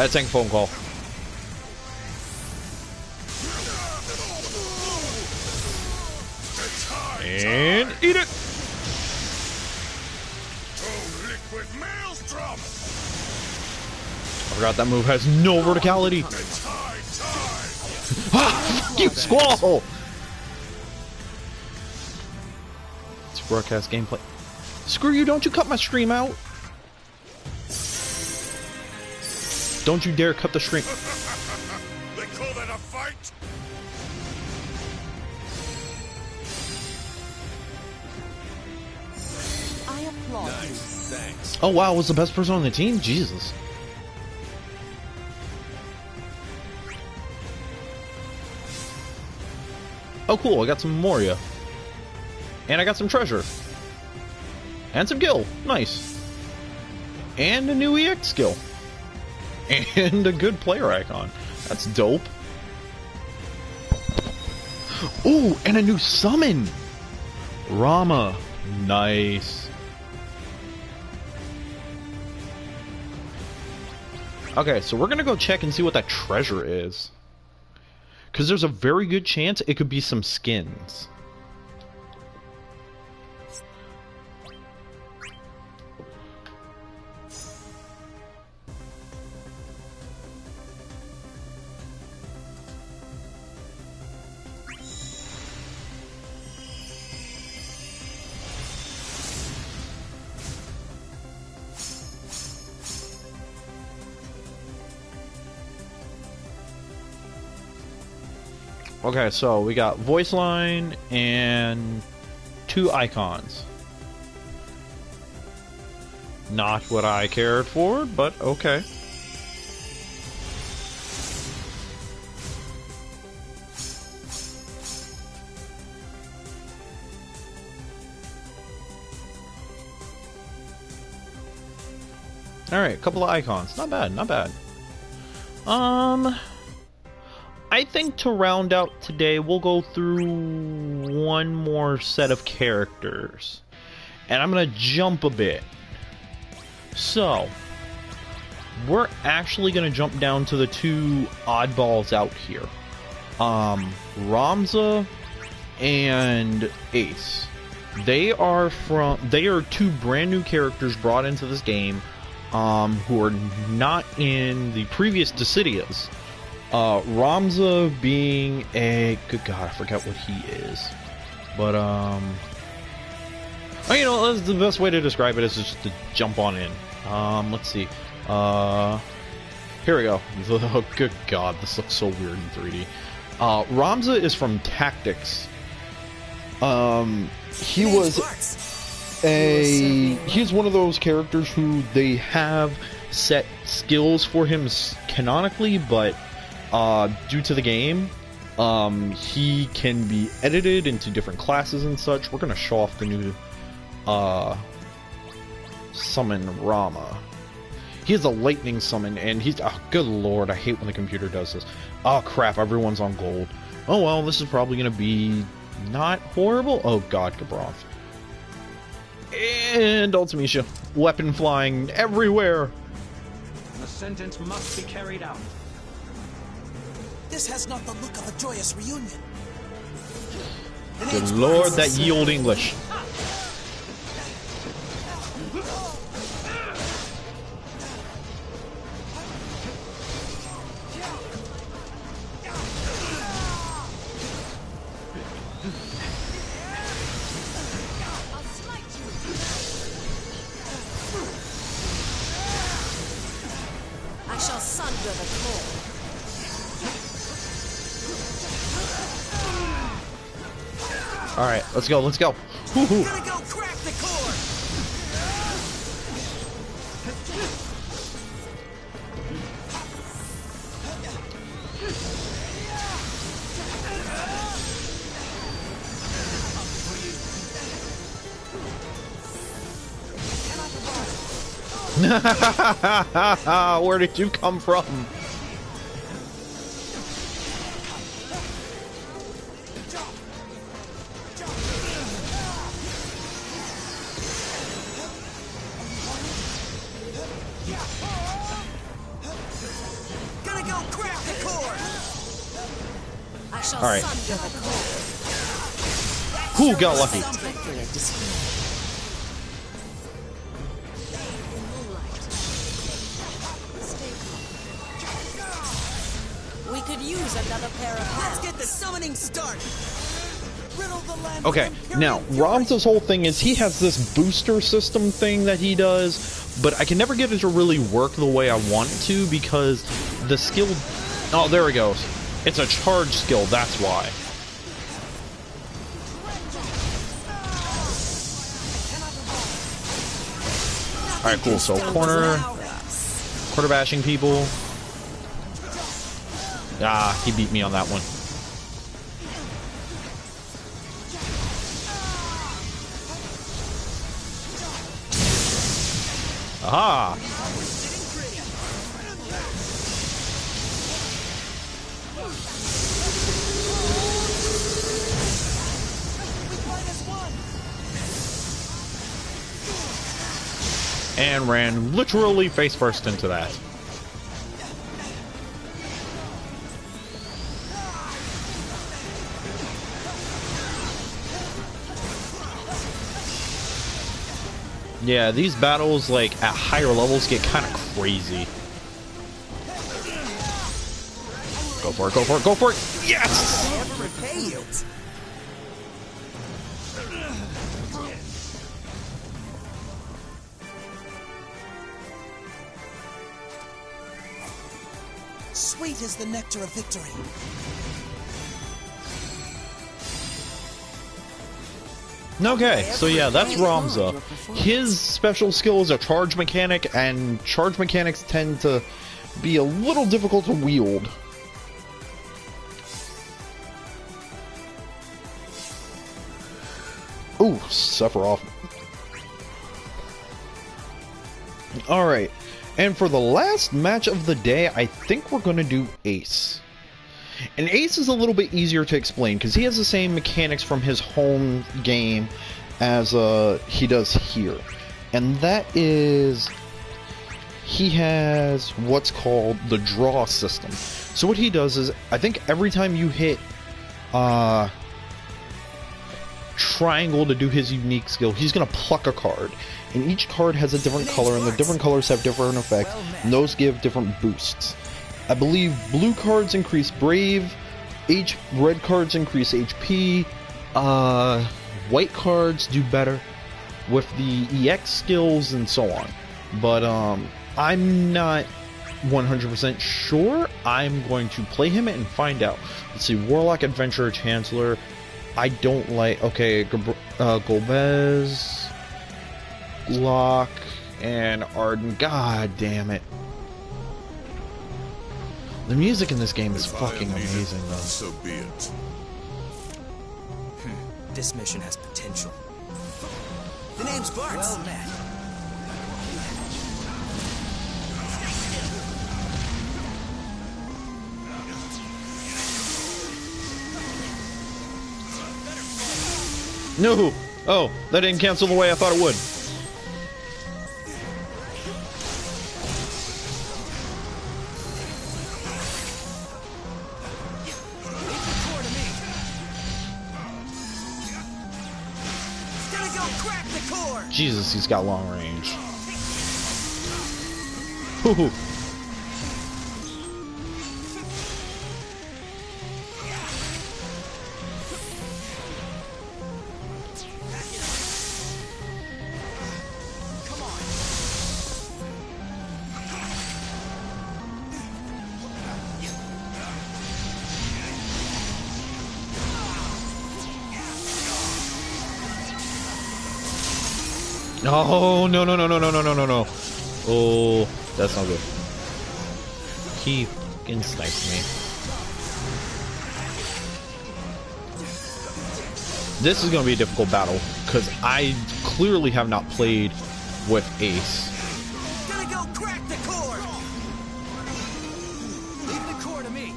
[SPEAKER 1] had to take a phone call.
[SPEAKER 4] It's high
[SPEAKER 1] And eat it!
[SPEAKER 4] Oh, liquid maelstrom!
[SPEAKER 1] I forgot that move has no verticality.
[SPEAKER 4] It's high time!
[SPEAKER 1] Ah, fuck you, Squall! It's broadcast gameplay. Screw you, don't you cut my stream out. Don't you dare cut the stream.
[SPEAKER 4] They call that a fight?
[SPEAKER 2] I applaud you.
[SPEAKER 3] Nice, thanks.
[SPEAKER 1] Oh wow, was the best person on the team? Jesus. Oh cool, I got some Moria. And I got some treasure. And some gil. Nice. And a new EX skill. And a good player icon. That's dope. Ooh, and a new summon! Rama. Nice. Okay, so we're gonna go check and see what that treasure is. Because there's a very good chance it could be some skins. Okay, so we got voice line and 2 icons. Not what I cared for, but okay. Alright, a couple of icons. Not bad, not bad. I think to round out today, we'll go through one more set of characters. And I'm gonna jump a bit. So, we're actually gonna jump down to the 2 oddballs out here. Ramza and Ace. They are 2 brand new characters brought into this game, who are not in the previous Dissidias. Ramza being a... Good God, I forget what he is. But, oh, you know, that's the best way to describe it is just to jump on in. Let's see. Here we go. Oh, good God, this looks so weird in 3D. Ramza is from Tactics. He's one of those characters who they have set skills for him canonically, but due to the game, he can be edited into different classes and such. We're gonna show off the new summon Rama. He has a lightning summon, and he's... Oh, good lord, I hate when the computer does this. Oh crap, everyone's on gold. Oh well, this is probably gonna be not horrible. Oh god, Gabroth. And Ultimecia. Weapon flying everywhere.
[SPEAKER 8] The sentence must be carried out.
[SPEAKER 2] This has not the look of a joyous reunion.
[SPEAKER 1] Good lord, that ye old English.
[SPEAKER 5] I shall sunder the core.
[SPEAKER 1] Alright, let's go, let's go. Woohoo.
[SPEAKER 2] Gonna go crack the core!
[SPEAKER 1] Where did you come from?
[SPEAKER 2] Gonna go crack the core!
[SPEAKER 5] I shall
[SPEAKER 1] All right.
[SPEAKER 5] sunder the core.
[SPEAKER 1] Who got lucky?
[SPEAKER 5] Victory at Dissidia. We could use another pair of hands.
[SPEAKER 2] Let's get the summoning started! Riddle the land
[SPEAKER 1] Okay,
[SPEAKER 2] with Imperial
[SPEAKER 1] now,
[SPEAKER 2] fury.
[SPEAKER 1] Ramza's whole thing is he has this booster system thing that he does, but I can never get it to really work the way I want it to because the skill... Oh, there it goes. It's a charge skill, that's why. Alright, cool, so corner bashing people. Ah, he beat me on that one. Aha! And ran literally face first into that. Yeah, these battles, like, at higher levels get kind of crazy. Go for it, go for it, go for it! Yes!
[SPEAKER 2] Never repay you. Sweet is the nectar of victory.
[SPEAKER 1] Okay, so yeah, that's Ramza. His special skill is a charge mechanic, and charge mechanics tend to be a little difficult to wield. Ooh, Sephiroth. Alright, and for the last match of the day, I think we're going to do Ace. And Ace is a little bit easier to explain because he has the same mechanics from his home game as he does here. And that is, he has what's called the draw system. So what he does is, I think every time you hit triangle to do his unique skill, he's going to pluck a card. And each card has a different color, and the different colors have different effects, and those give different boosts. I believe blue cards increase Brave, red cards increase HP, white cards do better with the EX skills and so on. But I'm not 100% sure. I'm going to play him and find out. Let's see, Warlock, Adventurer, Chancellor. I don't like... Okay, Golbez, Glock, and Arden. God damn it. The music in this game is fucking amazing, though.
[SPEAKER 4] So be it.
[SPEAKER 2] This mission has potential. The name's Bart. Well met.
[SPEAKER 1] No! Oh, that didn't cancel the way I thought it would. Jesus, he's got long range. Hoo-hoo. Oh, no, no, no, no, no, no, no, no, no. Oh, that's not good. He fucking sniped me. This is going to be a difficult battle, because I clearly have not played with Ace.
[SPEAKER 2] Gonna go crack the core! Leave the core to me.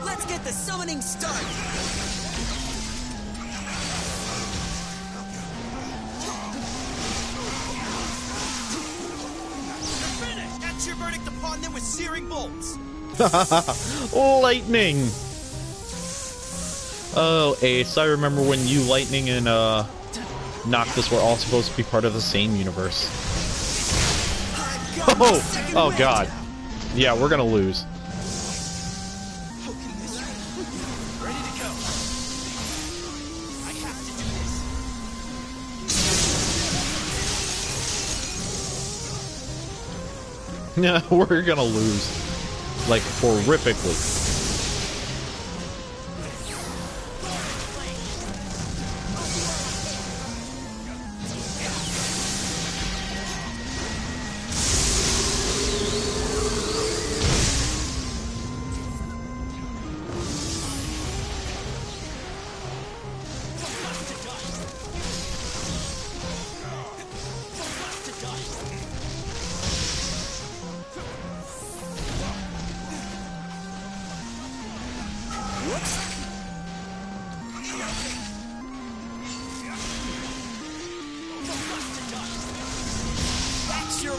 [SPEAKER 2] Let's get the summoning started! You're finished! That's your verdict upon them with searing bolts!
[SPEAKER 1] Lightning! Oh, Ace, I remember when you, Lightning, and Noctis were all supposed to be part of the same universe. Oh! Oh, God. Yeah, we're gonna lose. Yeah, we're gonna lose. Like, horrifically.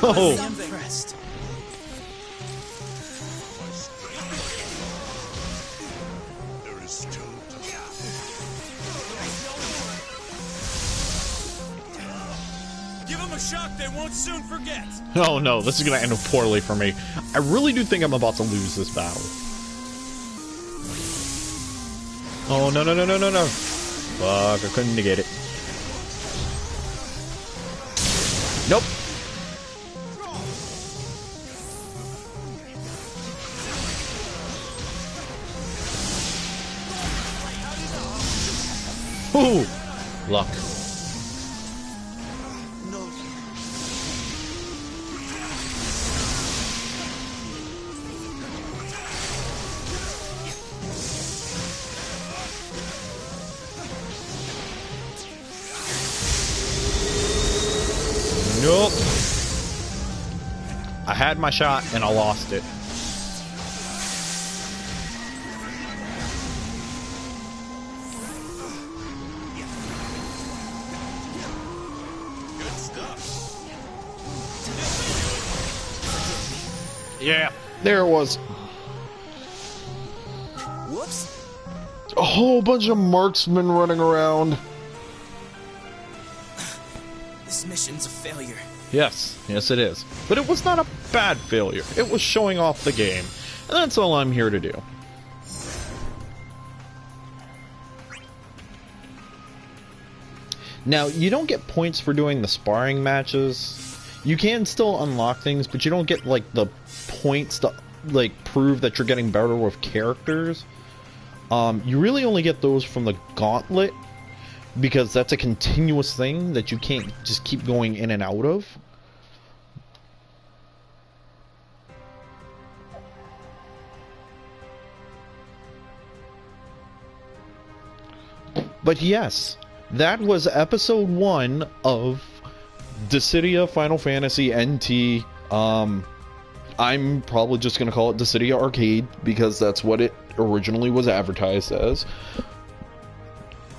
[SPEAKER 1] Oh!
[SPEAKER 2] Impressed.
[SPEAKER 4] There is still
[SPEAKER 6] Give them a shock they won't soon forget.
[SPEAKER 1] Oh no, this is gonna end up poorly for me. I really do think I'm about to lose this battle. Oh no no no no no no! Fuck, I couldn't negate it. Nope. Ooh, luck. Nope. I had my shot and I lost it. Yeah, there it was.
[SPEAKER 2] Whoops.
[SPEAKER 1] A whole bunch of marksmen running around.
[SPEAKER 2] This mission's a failure.
[SPEAKER 1] Yes, yes it is. But it was not a bad failure. It was showing off the game. And that's all I'm here to do. Now, you don't get points for doing the sparring matches. You can still unlock things, but you don't get, like, the points to, like, prove that you're getting better with characters. You really only get those from the gauntlet, because that's a continuous thing that you can't just keep going in and out of. But yes, that was episode 1 of Dissidia Final Fantasy NT. I'm probably just going to call it Dissidia Arcade, because that's what it originally was advertised as.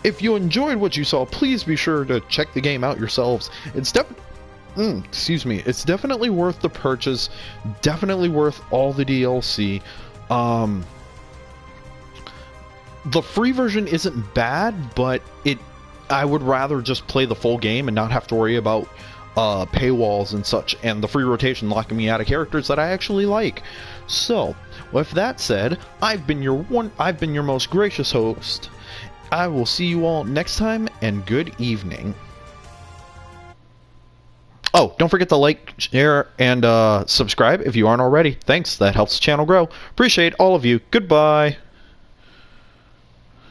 [SPEAKER 1] If you enjoyed what you saw, please be sure to check the game out yourselves. It's it's definitely worth the purchase, definitely worth all the DLC. The free version isn't bad, but I would rather just play the full game and not have to worry about paywalls and such, and the free rotation locking me out of characters that I actually like. So, with that said, I've been your most gracious host. I will see you all next time, and good evening. Oh, don't forget to like, share, and subscribe if you aren't already. Thanks, that helps the channel grow. Appreciate all of you. Goodbye.